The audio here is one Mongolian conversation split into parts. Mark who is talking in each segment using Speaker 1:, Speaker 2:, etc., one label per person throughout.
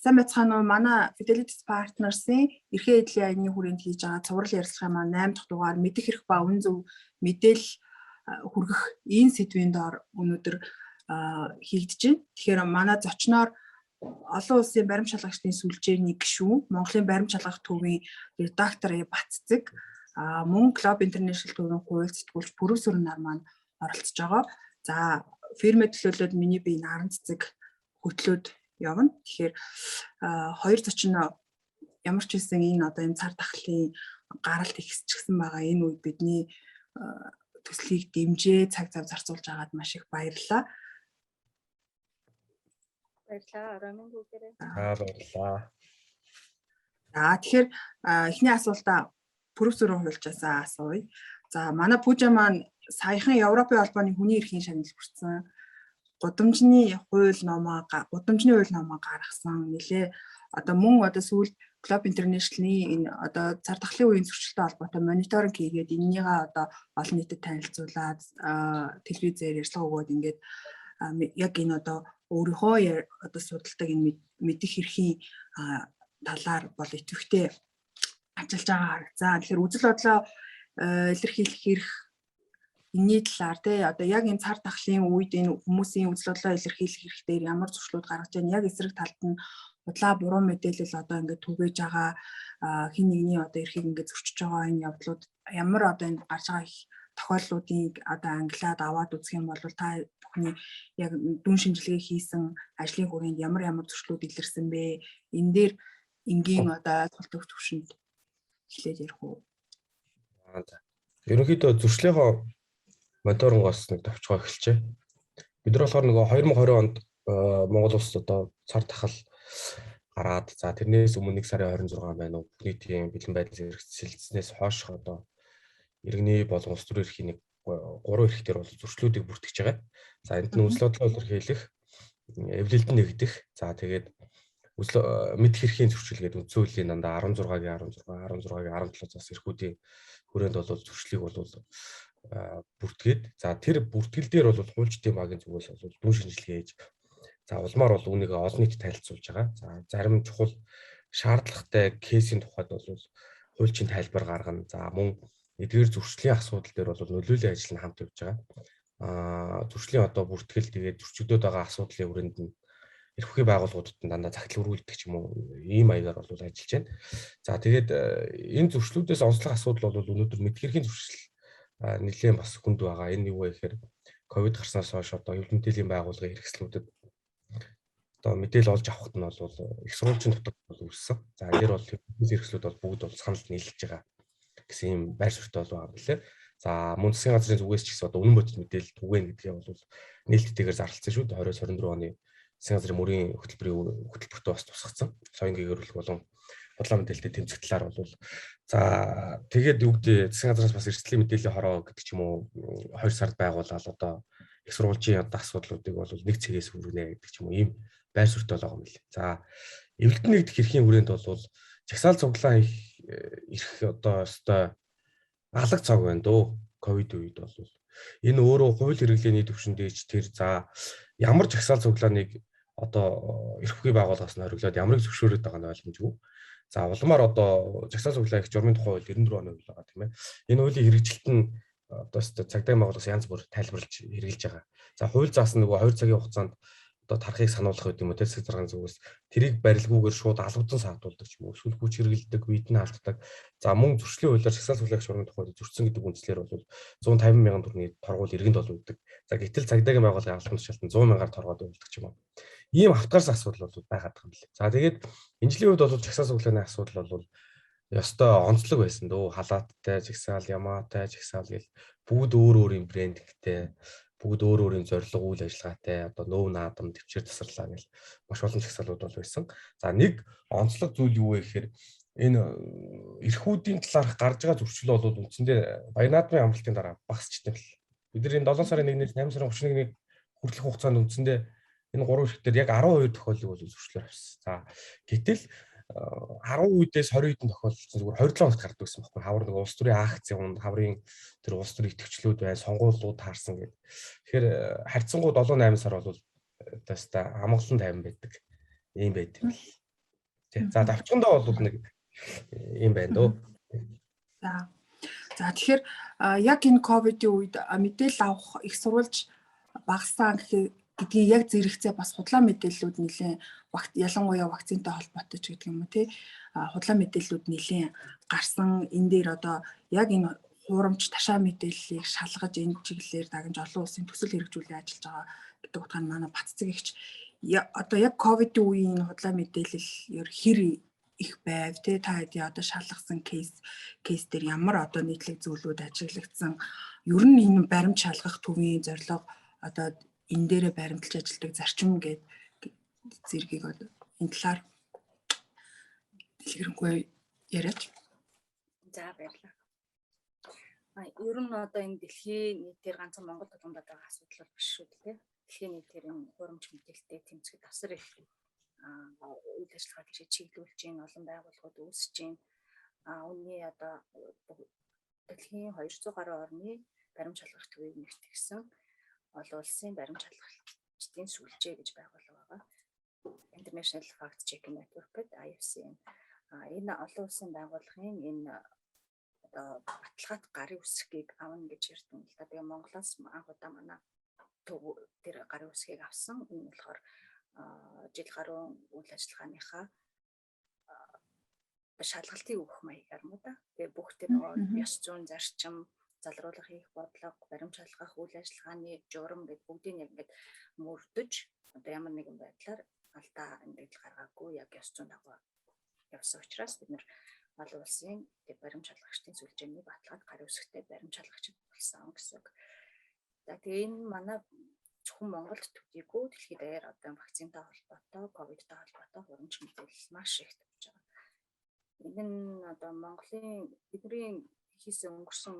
Speaker 1: сайн байцгаана уу? Манай Fidelity Partners-ийн эрхээ эдлийн аяны хүрээнд хийж байгаа цуврал ярилцлагын маань 8 дахь дугаар мэдэх хэрэг ба үнэн зөв мэдээлэл хүргэх энэ сэдвийн доор өнөөдөр хийгдэж байна. Тэгэхээр манай зочноор олон улсын баримт шалгагчдын сүлжээний гишүүн, Монголын баримт шалгах төвийн редактор Баццэг, мөн Globe International төвийн хууль зэтгүүлч Пүрэвсүрэн нар маань оролцож байгаа. За, фирмэд төлөөлөд миний бие Наран Цэцэг хөтлөөд явна. Тэгэхээр хоёр зочин ямар ч хэлсэн энэ одоо энэ цар тахлын гаралт ихсчихсэн байгаа энэ үед бидний төслийг дэмжээ цаг зав зарцуулж байгаад маш их баярлалаа.
Speaker 2: Баярлалаа. Ромын бүгдээрээ.
Speaker 3: Баярлалаа.
Speaker 1: Тэгэхээр эхний асуултаа Пүрэвсүрэн хуульчаасаа асууя. За, манай Пүүжа маань саяхан Европын холбооны хүний эрхийн шагнал хүртсэн. Гудамжны хууль номоо гаргасан. Нилээ одоо мөн одоо сүүл Globe International-ийн энэ одоо цар тахлын үеийн зөрчилтэй холбоотой мониторинг хийгээд энэнийгээ одоо олон нийтэд танилцуулаад телевизээр ярилцлага өгөөд ингээд яг энэ одоо өөрийнхөө одоо судалдаг энэ мэдих эрхийн талаар бол идэвхтэй ажиллаж байгаа харагцаа. Тэгэхээр үзэл бодлоо илэрхийлэх хэрэг энэний талаар тий одоо яг энэ цар тахлын үед энэ хүмүүсийн үзэл бодлоо илэрхийлэх хэрэг дээр ямар зуршлууд гаргаж байна, яг эсрэг талд нь удлаа буруу мэдээлэл одоо ингээд түгээж байгаа хин нэгний одоо эрхийг ингээд зөрчиж байгаа энэ явдлууд ямар одоо энэ гарч байгаа их тохиолдлуудыг одоо англиад аваад үзэх юм бол та бүхний яг дүн шинжилгээ хийсэн ажлын хүрээнд ямар зуршлууд илэрсэн бэ? Энэ дээр энгийн одоо ойлголт төвшөнд эхлээд ярих уу?
Speaker 3: Ерөнхийдөө зөрчлийнхоо мониторингоос нэг товчгоо эхэлжээ. Бид нар болохоор нөгөө 2020 онд Монгол улс одоо цар тахал гараад за тэрнээс өмнө 1 сарын 26 байна уу нийтийн бэлэн байдлын хэрэгжилснээс хойш одоо иргэний болон улс төрийн эрхийн нэг 3 эрх төр бол зөрчлүүдийг бүртгэж байгаа. За энд нь үзэл бодлоо илэрхийлэх, эвлэлд нэгдэх, за тэгээд мэдэх эрхийн зөрчил гэдэг үндсэн хуулийн дандаа 16-гийн 17 зас эрхүүдийн хүрээнд бол зөрчлийг бол бүртгээд за тэр бүртгэл дээр бол хуульчдын багийн зүгээс бол дүн шинжилгээ хийж за улмаар бол үүнийг олон нийтэд танилцуулж байгаа. За зарим чухал шаардлагатай кейсийн тухайд бол хуульчийн тайлбар гаргана. За мөн эдгээр зөрчлийн асуудал дээр бол нөлөөллийн ажил нь хамт явж байгаа. Зөрчлийн одоо бүртгэл тэгээд зөрчигдөд байгаа асуудлын хүрээнд нь эрх ухааны байгууллагуудад дандаа захидал өргүүлдэг ч юм уу ийм маягаар бол ажиллаж байна. За тэгээд энэ зөрчлүүдээс онцлог асуудал бол өнөөдөр мэдэх эрхийн зөрчил нэлээд бас хүнд байгаа. Энэ юу вэ гэхээр ковид гарснаас хойш одоо хэвлэл мэдээллийн байгууллагын хэрэгслүүдэд одоо мэдээлэл олж авахт нь бол их сурвалжийн дутаг бол үүссэн. За энэ бол хэрэгслүүд бол бүгд бол санал нийлж байгаа гэсэн юм байр суурьтай бол байгаа юм лээ. За мөн засгийн газрын зүгээс ч гэсэн одоо үнэн бодит мэдээлэл түгээн гэдгээ бол нээлттэйгээр зарласан шүү дээ. 2024 оны засгийн газрын мөрийн хөтөлбөртөө бас тусгацсан. Соён гэгэрүүлэх болон бодлоо мэдээлэлтэй тэмцэх талаар бол за тэгээд юу гэдэг засгийн газраас бас эрсдлийн мэдээллийн хороо гэдэг ч юм уу 2 сард байгуулаад одоо их сурвалжийн одоо асуудлуудыг бол нэг цэгээс хүргэнэ гэдэг ч юм уу ийм байр суурьтай байгаа юм лээ. За эвлэлд нэгдэх эрхийн хүрээнд бол жагсаал цуглаан ирэх одоо өстой алга цаг байна дөө ковид үед бол энэ өөрөө хууль хэрэглээний төвшин дээч тэр за ямар жагсаал цуглааныг одоо эрх ухааны байгууллагаас нь хориглоод ямарыг зөвшөөрөд байгаа нь ойлгомжгүй. За улмаар одоо жагсаал цуглаан их журмын тухай хууль 94 оны хууль байгаа тийм ээ. Энэ хуулийн хэрэгжилт нь одоо цагдаагийн байгууллагаас янз бүр тайлбарлаж хэрэгжилж байгаа. За хууль заасан нөгөө 2 цагийн хугацаанд одоо тархыг сануулгах гэдэг юм уу засгийн зарганы зүгээс тэрийг барилгүйгээр шууд албадан саатуулдаг ч юм уу эсвэл хүч хэрэгэлдэг үед нь алддаг. За мөн зөрчлийн хуулиар жагсаал цуглаан шуурмын тухайд зөрчсөн гэдэг үндслээр бол 150 мянган төгрөгийн торгуул иргэнд бол өгдөг. За гэтэл цагдаагийн байгууллагын албан тушаалтанд 100 мянгаар торгоод өгдөг ч юм уу. Ийм автгарс асуудал бол байгаад байгаа юм лээ. За тэгээд энэ жилийн үед бол жагсаал цуглааны асуудал бол ёстой онцлог байсан дөө халааттай жагсаал ямаатай жагсаал гэл бүгд өөр өөрийн брэндтэй бүгд өөр өөрийн зорилго үйл ажиллагаатай одоо нөв наадам төвчээр тасарлаа гэл маш олон жагсаалууд бол байсан. За нэг онцлог зүйл юу вэ гэхээр энэ эрхүүдийн талаарх гарч байгаа зөрчил бол үндсэндээ Баян наадмын амралтын дараа багасчтэй бэл. Бид нар энэ 7 сарын 1-ээс 8 сарын 31-ний хүртэлх хугацаанд үндсэндээ энэ 3 эрх дээр яг 12 тохиолдлыг бол зөрчлөөр авсан. За гэтэл 10 үедээс 20 хэдэн тохиолдсон зүгээр 27 хоногт гардаг гэсэн байхгүй. Хавар нэг улс төрийн акцийн унд хаврын тэр улс төрийн итгэвчлүүд бай, сонгуулиуд таарсан гэдэг. Тэгэхээр харьцангуй 7-8 сар бол теста амгалан тайван байдаг. Ийм байдаг. тий. За давчгандаа бол нэг юм байна дөө.
Speaker 1: За. За тэгэхээр яг энэ ковидын үед мэдээлэл авах их сурвалж багассан гэдгийг яг зэрэгцээ бас худлаа мэдээллүүд нэлээд ялангуяа вакцинтай холбоотой ч гэдэг юм уу тий худлаа мэдээллүүд нэлээд гарсан энэ дээр одоо яг энэ хуурамч ташаа мэдээллийг шалгаж энэ чиглэлээр дагнж олон улсын төсөл хэрэгжүүлээ ажиллаж байгаа гэдэг утгаар нь манай Баццэг ихч одоо яг ковидын үеийн худлаа мэдээлэл хэр их байв те та хэдийн одоо шалгасан кейс дээр ямар одоо нийтлэг зөвлөд ажиглагдсан ер нь энэ баримт шалгах төвийн зорилго одоо энэ дээрээ баримталж ажилладаг зарчим гэдэг зэргийг одоо энэ талаар дэлгэрэнгүй яриач.
Speaker 2: За баярлалаа. Ер нь одоо энэ дэлхийн нийтээр ганцхан Монгол тулгамд байгаа асуудал бол биш шүү дээ. Дэлхийн нийтээр энэ хурамч мэдээлэлтэй тэмцэхэд асар их үйл ажиллагаа гэж чиглүүлж байна, олон байгууллагууд үүсэж байна. Үүний одоо дэлхийн 200 гаруй орны баримт шалгах төвийг нэгтгэсэн олон улсын баримт шалгалтчдын сүлжээ гэж байгууллага байгаа. International Fact Checking Network гэдэг IFCN. Энэ олон улсын байгууллагын энэ одоо баталгаат гарын үсгийг авна гэж ярьсан л да. Тэгээ Монголоос анх удаа манай төв дээр гарын үсгийг авсан. Энэ болохоор жил гаруй үйл ажиллагааныхаа шалгалтыг өгөх маягаар юм да. Тэгээ бүх тэр ёс зүйн зарчим, залруулах хийх бодлого, баримт шалгах үйл ажиллагааны журам гэдэг бүгдийг яг ингээд мөрдөж одоо ямар нэгэн байдлаар алдаа ингээд гаргаагүй яг ёс зүйн дагуу явсан учраас бид нэр олон улсын баримт шалгагчдын сүлжээний баталгаат гарын үсгтэй баримт шалгагчид болсон гэсэн. За тэгээ энэ манай зөвхөн Монголд төдийгүй дэлхийд даяар одоо вакцинтай холбоотой, ковидтай холбоотой хурамч мэдээлэл маш их тавьж байгаа. Энэ нь одоо Монголын бидний хийсэн өнгөрсөн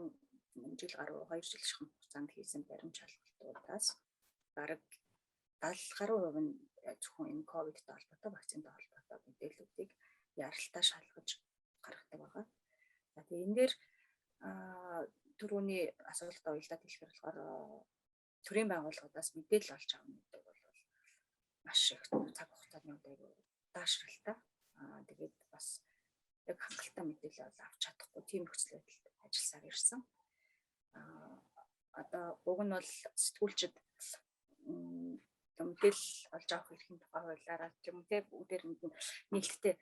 Speaker 2: жил гаруй 2 жил шахам хугацаанд хийсэн баримт шалгалтуудаас бараг 70% нь зөвхөн энэ ковидтай холбоотой, вакцинтай холбоотой мэдээллүүдийг яралтай шалгаж гаргадаг байгаа. За тэгээ энэ дээр түрүүний асуултаа уялдаад хэлэхээр болохоор төрийн байгууллагуудаас мэдээлэл олж авах гэдэг бол маш их цаг хугацааны удаа даашралтай. Тэгээд бас яг хангалттай мэдээлэл авч чадахгүй тийм нөхцөл байдалд ажилласаар ирсэн. Одоо уг нь бол сэтгүүлчид мэдээлэл олж авах эрхийн тухай хуулиараа юм те бүгдээр нийлдэлтэй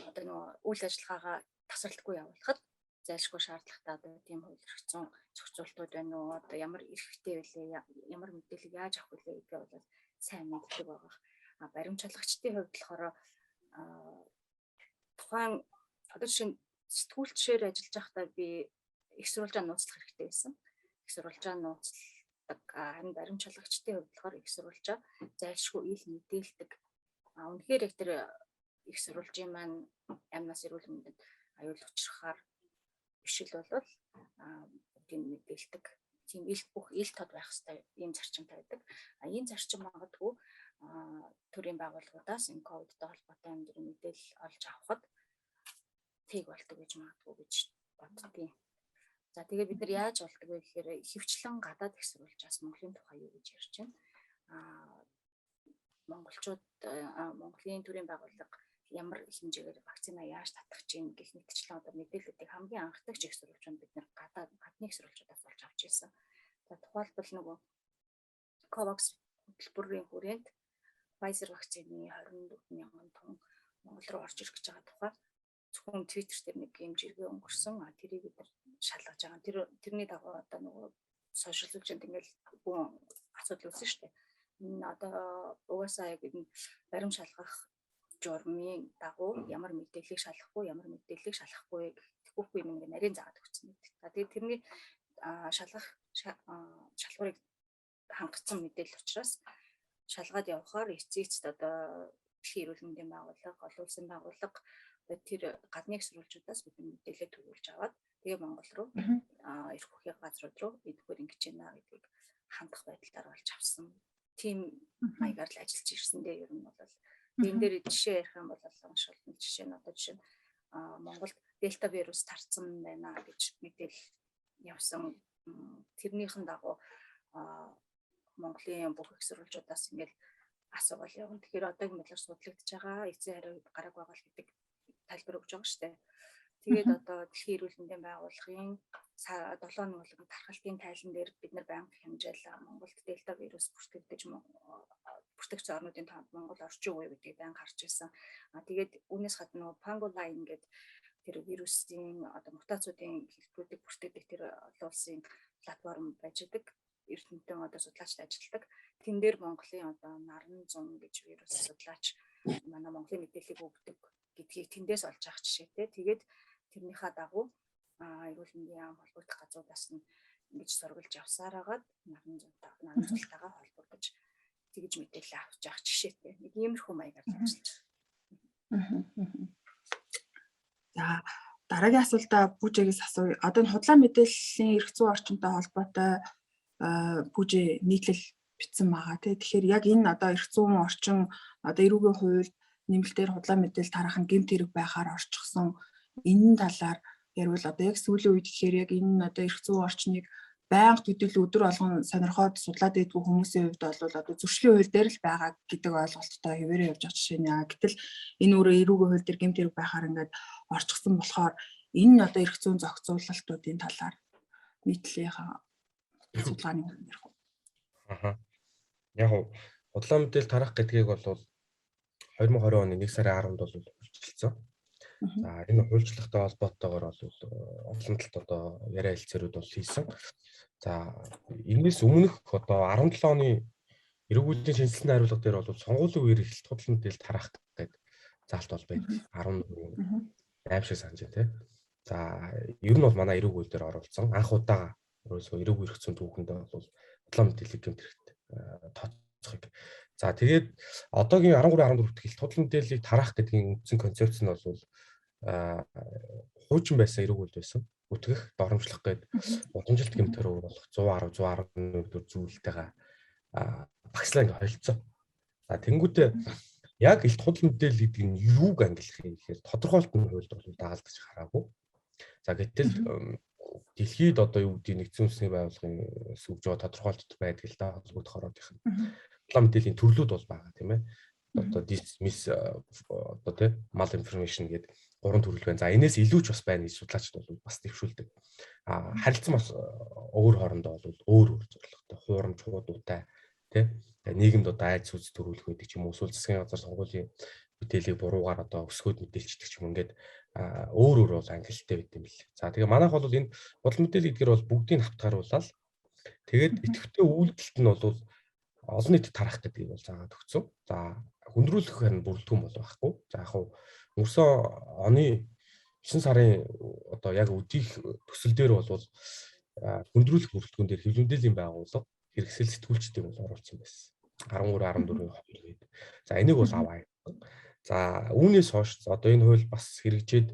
Speaker 2: одоо нөгөө үйл ажиллагаагаа тасралтгүй явуулахад зайлшгүй шаардлагатай одоо тийм хууль эрх зүйн зохицуултууд байна уу одоо ямар эрхтэй вэ ямар мэдээлэл яаж авах вэ гэдгээ бол сайн мэддэг байгаа. Баримт шалгагчдын хувьд болохоор тухайн одоо жишээ нь сэтгүүлчээр ажиллаж байхдаа би их сурвалжаа нууцлах хэрэгтэй байсан. Их сурвалжаа нууцлах харин баримт шалгагчдын хувьд болохоор их сурвалжаа зайлшгүй ил мэдээлдэг. Үнэхээр яг тэр их сурвалжийн маань амнаас эрүүл мэндэд аюул учрахаар бишэл болвол бүгдийг мэдээлдэг. Тийм бүх ил тод байх хэрэгтэй ийм зарчимтай байдаг. Энэ зарчим магадгүй төрийн байгууллагуудаас энэ ковидтай холбоотой амьдрал мэдээлэл олж авахд тэг болдог гэж магадгүй гэж боддгийн. За тэгээ бид нар яаж болдог вэ гэхээр ихэвчлэн гадаад их сурвалжаас Монголын тухай юу гэж ярьж байна. Монголчууд Монголын төрийн байгууллага ямар хэмжээгээр вакцина яаж татах чинь гэх мэтчлэн одоо мэдээллүүдийг хамгийн анхдагч их сурвалжууд бид нар гадны их сурвалжуудаас олж авч ирсэн. За тухайлбал нөгөө COVAX хөтөлбөрийн хүрээнд Pfizer вакцины 24,000 тонн Монгол руу орж ирэх гэж байгаа тухай зөвхөн Twitter дээр нэг юм жиргээ өнгөрсөн. Тэрийг бид нар шалгаж байгаа. Тэрний дагуу одоо нөгөө сошиал медиад ингээл бүх асуудал үүсэн шүү дээ. Энэ одоо угаасаа яг энэ баримт шалгах журмын дагуу ямар мэдээллийг шалгахгүй, ямар мэдээллийг шалгахгүй тэгэхгүй юм ингээ нарийн заагаад өгсөн гэдэг. За тэгээд тэрний шалгуурыг хангацсан мэдээлэл учраас шалгаад явахаар эцэгцэд одоо дэлхийн эрүүл мэндийн байгууллага, олон улсын байгууллага тэр гадны сурвалжуудаас бид мэдээлэл төрүүлж аваад тэгээ Монгол руу эрх хүхийн газрууд руу эдгээр ингэж байна гэдгийг хандах байдлаар болж авсан. Тийм маягаар л ажиллаж ирсэн дээ ер нь бол. Энэ дээр жишээ ярих юм бол маш олон жишээ нь одоо жишээ нь Монголд дельта вирус тарцсан байна гэж мэдээлэл явсан. Тэрнийхэн дагуу Монголын бүх их сурвалжуудаас ингээл асуувал явна. Тэгэхээр одоогийн бодлоор судлагдж байгаа эцсийн хариу гараг байгаа л гэдэг тайлбар өгж байгаа шүү дээ. Тэгээд одоо дэлхийн эрүүл мэндийн байгууллагын 7 нуулгын тархалтын тайлан дээр бид нар байнга хэмжээл Монголд дельта вирус бүртгэгч орнуудын тоонд Монгол орчин үе гэдгийг байнга харж байсан. Тэгээд үүнээс гадна pangolin гэдэг тэр вирусын одоо мутацуудын хэлбэрүүдийг бүртгэдэг тэр олон улсын платформ байж байгаа. Эрдэмтэн одоо судлаачд ажилладаг. Тэн дээр Монголын одоо наран зун гэж вирус судлаач манай Монголын мэдээллийг өгдөг гэдгийг тэндээс олж авах жишээтэй. Тэгээд тэрнийхээ дагуу эрүүл мэндийн яам холбогдох газруудаас нь ингэж сургалж явсаар хагаад наран зунтайгаа холбогдож тэгж мэдээлэл авч явах жишээтэй. Нэг иймэрхүү маягаар ажиллаж байгаа.
Speaker 1: За дараагийн асуултаа Бүжигээс асууя. Одоо энэ худлаа мэдээллийн эрх зүйн орчинтой холбоотой Бүжи нийтлэл бичсэн байгаа тий. Тэгэхээр яг энэ одоо эрх зүйн орчин одоо эрүүгийн хууль нэмэлтээр худлаа мэдээлэл тарах нь гэмт хэрэг байхаар орчихсон энэ талаар ярил одоо яг сүүлийн үед гэхээр яг энэ одоо эрх зүйн орчныг байнга төдийлөн өдөр болгон сонирхоод судлаад идэггүй хүмүүсийн хувьд бол одоо зөрчлийн хууль дээр л байгаа гэдэг ойлголттой хэвээрээ явж байгаа жишээ нэ. Гэтэл энэ өөрөө эрүүгийн хууль дээр гэмт хэрэг байхаар ингээд орчихсон болохоор энэ одоо эрх зүйн зохицуулалтуудын талаар нийтлэлийнхаа судалгааны ярих уу?
Speaker 3: Яг худлаа мэдээлэл тарах гэдгийг бол 2020 оны 1 сарын 10-нд бол үйлчилсэн. За энэ хуульчлагтай холбоотойгоор бол олон талд одоо яриа хэлцээрүүд бол хийсэн. За энэс өмнөх одоо 17 оны эрүүгийн шинжилгээний хариулга дээр бол сонгуулийн үеэр эхэлт худлаа мэдээлэл тарах гэдэг заалт бол байдаг. 14 8 шиг санаж байна тий. За ер нь бол манай эрүүг хууль дээр оруулсан. Анх удаа ерөөсөө эрүүг эрх зүйн түүхэнд бол худлаа мэдээллийг гэмт хэрэгт тооцохыг. За тэгээд одоогийн 13 14-т эхэлт худлаа мэдээллийг тарах гэдгийн үндсэн концепц нь бол хуучин байсан эрүүг хууль байсан. Үтгэх, доромжлох гээд удамжилт гэмтээр болох 110 111 зүйлтэйгээ багслаа ингээ холилцоо. За тэнгуүтээ яг илт худлаа мэдээлэл гэдэг нь юуг ангилах юм гэхээр тодорхойлт нь хуульд бол дагалдаж хараагүй. За гэтэл дэлхийд одоо юу гэдэг нэгдсэн үндэсний байгууллагын сүлж байгаа тодорхойлт байдаг л да холбогдох орнуудынх нь. Худлаа мэдээллийн төрлүүд бол байгаа тийм ээ. Одоо dismiss одоо тийм mal information гэдэг 3 төрөл байна. За энэс илүү ч бас байна гэж судлаачид бол бас дэвшүүлдэг. Харилцан бас өөр хоорондоо бол өөр зорилготой, хуурамч хуудуутай тийм нийгэмд одоо айц үз төрүүлэх байдаг ч юм уу, эсвэл засгийн газар сонгуулийн мэдээллийг буруугаар одоо өсгөөд мэдээлчдэг ч юм ингээд өөр бол ангилалтай байт юм бэл. За тэгээ манайх бол энэ худлаа мэдээлэл гэдгээр бол бүгдийг хавтгааруулаад тэгээд идэвхтэй үйлдэлт нь бол олон нийтэд тарах гэдгийг бол заагаад өгсөн. За хүндрүүлэх харин бүрэлдэхүүн бол байхгүй. За яг өнгөрсөн оны 9 сарын одоо яг өдийх төсөл дээр бол хүндрүүлэх бүрэлдэхүүн дээр хэвлэл мэдээллийн байгууллага хэрэгсэл сэтгүүлчдийг бол оруулсан байсан. 13 14-ийн хууль гээд. За энийг бол аваа. За үүнээс хойш одоо энэ хууль бас хэрэгжээд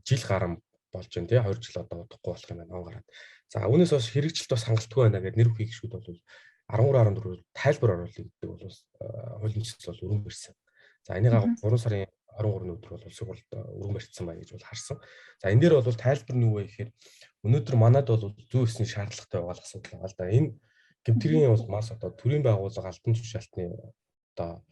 Speaker 3: жил гарan болж байна тий 2 жил одоо удахгүй болох юм байна он гараад. За үүнээс хойш хэрэгжилт бас хангалтгүй байна гэдэг нэр бүхий гişүүд бол 13 14 тайлбар оруулах гэдэг бол хуулийн төсөл бол өргөн барьсан. За энийг 3 сарын 23-ны өдөр бол улсын хурлд өргөн барьсан байна гэж бол харсан. За энэ дээр бол тайлбар нь юу вэ гэхээр өнөөдөр манад бол зүй ёсны шаардлагатай байгаа асуудал байгаа л да. Энэ гэмтрийн бол мас одоо төрийн байгууллага албан тушаалтны одоо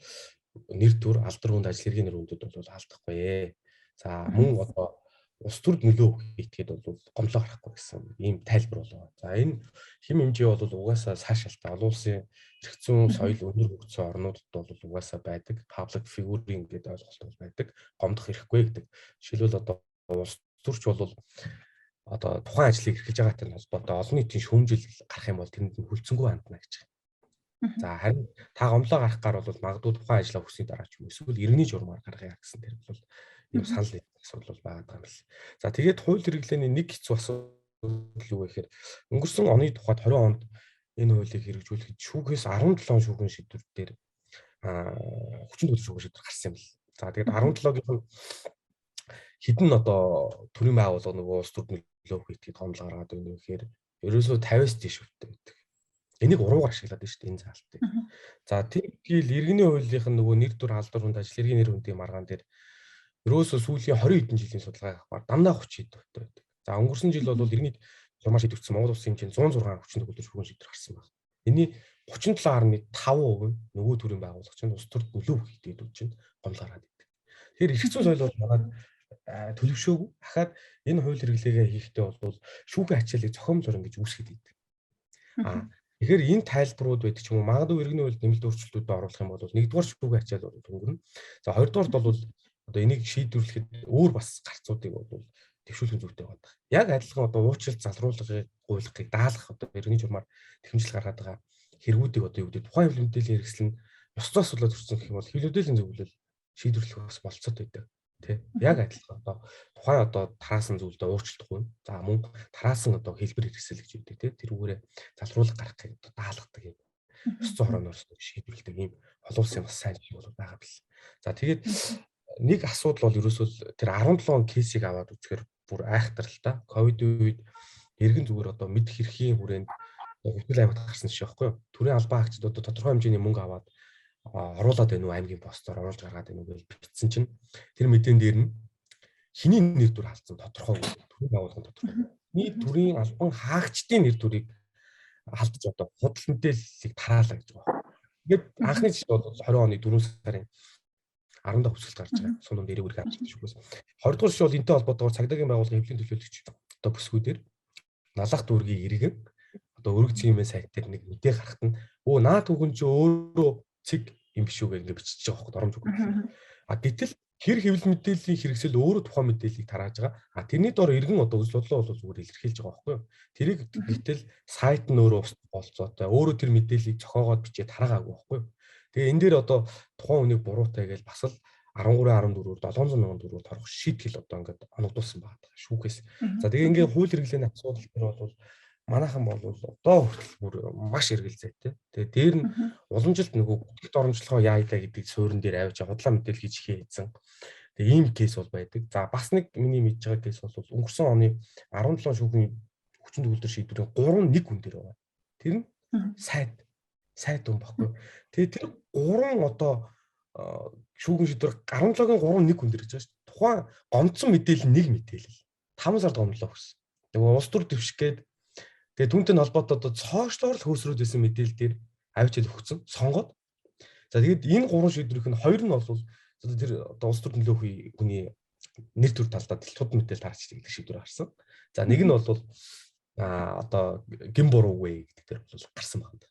Speaker 3: нэр төр алдар хүнд ажил хэргийн нэр хүндэд бол алдахгүй. За мөн одоо улс төрд нөлөө хийгээд бол гомдлоо гарахгүй гэсэн ийм тайлбар болоо. За энэ хэм хэмжээ бол угаасаа цаашаалтай олон улсын эрх зүйн соёл өндөр хөгжсөн орнуудад бол угаасаа байдаг. Public figure гэдэг ойлголт бол байдаг. Гомдох хэрэггүй гэдэг. Жишээлбэл одоо улс төрч бол одоо тухайн ажлыг эрхэлж байгаатай холбоотой олон нийтийн шүүмжил гарах юм бол тэнд нь хүлцэнгүй хандна гэж. За харин та гомдлоо гарах гар бол магадгүй тухайн ажлаа хүсний дараа ч юм эсвэл иргэний журмаар гаргая гэсэн тэр бол ийм санал асуудал байгаа юм байна. За тэгээд хууль хэрэглээний нэг хэцүү асуудал юу вэ гэхээр өнгөрсөн оны тухайд 20 онд энэ хуулийг хэрэгжүүлэхэд шүүхээс 17 шүүхэн шийдвэр дээр хүчин төлөв шүүхэн шийдвэр гарсан юм бэл. За тэгээд 17-гийн хідэн одоо төрийн байгууллага нөгөө улс төрд нөлөөх хийгээд гомдол гаргаад байна гэхээр ерөөсөө 50-аас дээш өвтэй байдаг. Энийг уруугаар ашиглаад байна шүү дээ энэ заалтыг. За тэгэл иргэний хуулийнх нь нөгөө нэр төр алдар хүнд ажил хэргийн нэр хүндийн маргаан дээр ерөөсөө сүүлийн 20 хэдэн жилийн судалгаа авахаар дандаа 30 хэд өвтэй байдаг. За өнгөрсөн жил бол иргэний журмаар шийдвэрсэн Монгол улсын хэмжээнд 106 хүчин төгөлдөр шүүхэн шийдвэр гарсан байна. Энийн 37.5% нь нөгөө төрлийн байгууллага чинь улс төрд нөлөө хийдэг чинь гомдол гаргаад идэг. Тэгэхээр эрх зүйн соёл бол манайд төлөвшөөгүй. Дахиад энэ хууль хэрэглээгээ хийхдээ бол шүүхийн ачааллыг зохиомжоор ингэж үүсгэж идэг. Тэгэхээр энэ тайлбарууд байдаг ч юм уу магадгүй иргэний хуульд нэмэлт өөрчлөлтүүд оруулах юм бол нэгдүгээр шүүхийн ачаалал бол өнгөрнө. За хоёрдугаард бол одоо энийг шийдвэрлэхэд өөр бас гарцуудыг бол төвшүүлэх зүйтэй байдаг. Яг адилхан одоо уучлалт залруулгыг гуйлахыг даалгах одоо иргэний журмаар тэмцэл гаргаад байгаа хэрэгүүдийг одоо юу гэдэг тухайн хэвлэл мэдээллийн хэрэгсэл нь ёсцоос болоод төрсэн гэх юм бол хэвлэл мэдээллийн зөвлөл шийдвэрлэх бас болцоод байдаг. Тэ яг адилхан одоо тухайн одоо тараасан зүйлдээ уучлахгүй. За мөн тараасан одоо хэлбэр хэрэгсэл гэж үүдэг тэ тэрүүгээрээ залруулга гаргахыг одоо даалгадаг юм. Ёсцоо хорооноор шийдвэрлэдэг юм холуулсан бас сайн шиг бол байгаа бэл. За тэгээд нэг асуудал бол ерөөсөө тэр 17 кейсийг аваад үзэхээр бүр айхтар л та. Ковидын үед иргэн зүгээр одоо мэд хэрхийн хүрээнд хөвгөл аймагт гарсан шиг байхгүй юу? Төрийн албан хаагчид одоо тодорхой хэмжээний мөнгө аваад оруулаад байна уу аймгийн постоор оруулж гаргаад байна уу гэж бичсэн чинь тэр мэдэн дээр нь хиний нэр дүр алдсан тодорхой төрийн байгууллагын тодорхой. Нийт төрийн албан хаагчдын нэр дүрийг алдаж одоо худал мэдээллийг тараалаа гэж байгаа. Тэгээд анхны жишээ бол 20 оны 4 сарын 10-нд хөсөлт гарч байгаа. Сунын дээрээ үргэлж авч шүүхээс. 20 дугаар жишээ бол энэтэй холбоотойгоор цагдаагийн байгууллагын хэвлэлийн төлөөлөгч одоо бүсгүүдээр налах дүүргийн иргэн одоо өргөц хэмээн сайтаар нэг мэдээ гарахт нь өө наад түгэн чи өөрөө цэг юм биш үү гэж бичиж байгаа хөх доромж үгүй. А гэтэл хэр хэвлэл мэдээллийн хэрэгсэл өөрөө тухайн мэдээллийг тарааж байгаа. А тэрний дор иргэн одоо үзэл бодлоо бол зүгээр илэрхийлж байгаа байхгүй юу? Тэрийг гэтэл сайт нь өөрөө болцоотой. Өөрөө тэр мэдээллийг зохиогоод бичиж тараагаагүй байхгүй юу? Тэгээ энэ дээр одоо тухайн хүнийг буруутай гэж бас л 13-14-өр 700 мянган төгрөгөөр торох шийтгэл одоо ингээд оногдуулсан байгаа шүүхээс. За тэгээ ингээд хууль хэрэглээний асуудал төр бол манайхан бол одоо хүртэл бүр маш эргэлзээтэй. Тэгээ дээр нь уламжилт нөгөө бүтээгт оромжлогоо яайдаа гэдэг суурин дээр авч худлаа мэдээлэл хийж хийсэн. Тэгээ ийм кейс бол байдаг. За бас нэг миний мэдж байгаа кейс бол өнгөрсөн оны 17 шүүхийн хүчин төгөлдөр шийдвэрийн 3-1 хүн дээр байгаа. Тэр нь сайд юм баггүй. Тэгээ тэр 3 одоо шүүхийн шийдвэр 17-гийн 3-1 хүн дээр гэж байгаа шүү. Тухайн гомдсон мэдээлэл нэг мэдээлэл 5 сард гомдлоо өгсөн. Тэгээ улс төр дэвших гээд тэгээ түүнтэй холбоотой одоо цоошлоор л хөөсрөөд байсан мэдээлэл дээр авчид өгсөн сонгоод. За тэгээд энэ 3 шийдвэрийнх нь 2 нь бол тэр одоо улс төр нөлөөхөй хүний нэр төр талдаа тод мэдээлэл тараач гэдэг шийдвэр гарсан. За нэг нь бол одоо гин буруугүй гэдэг дээр бол гарсан байна.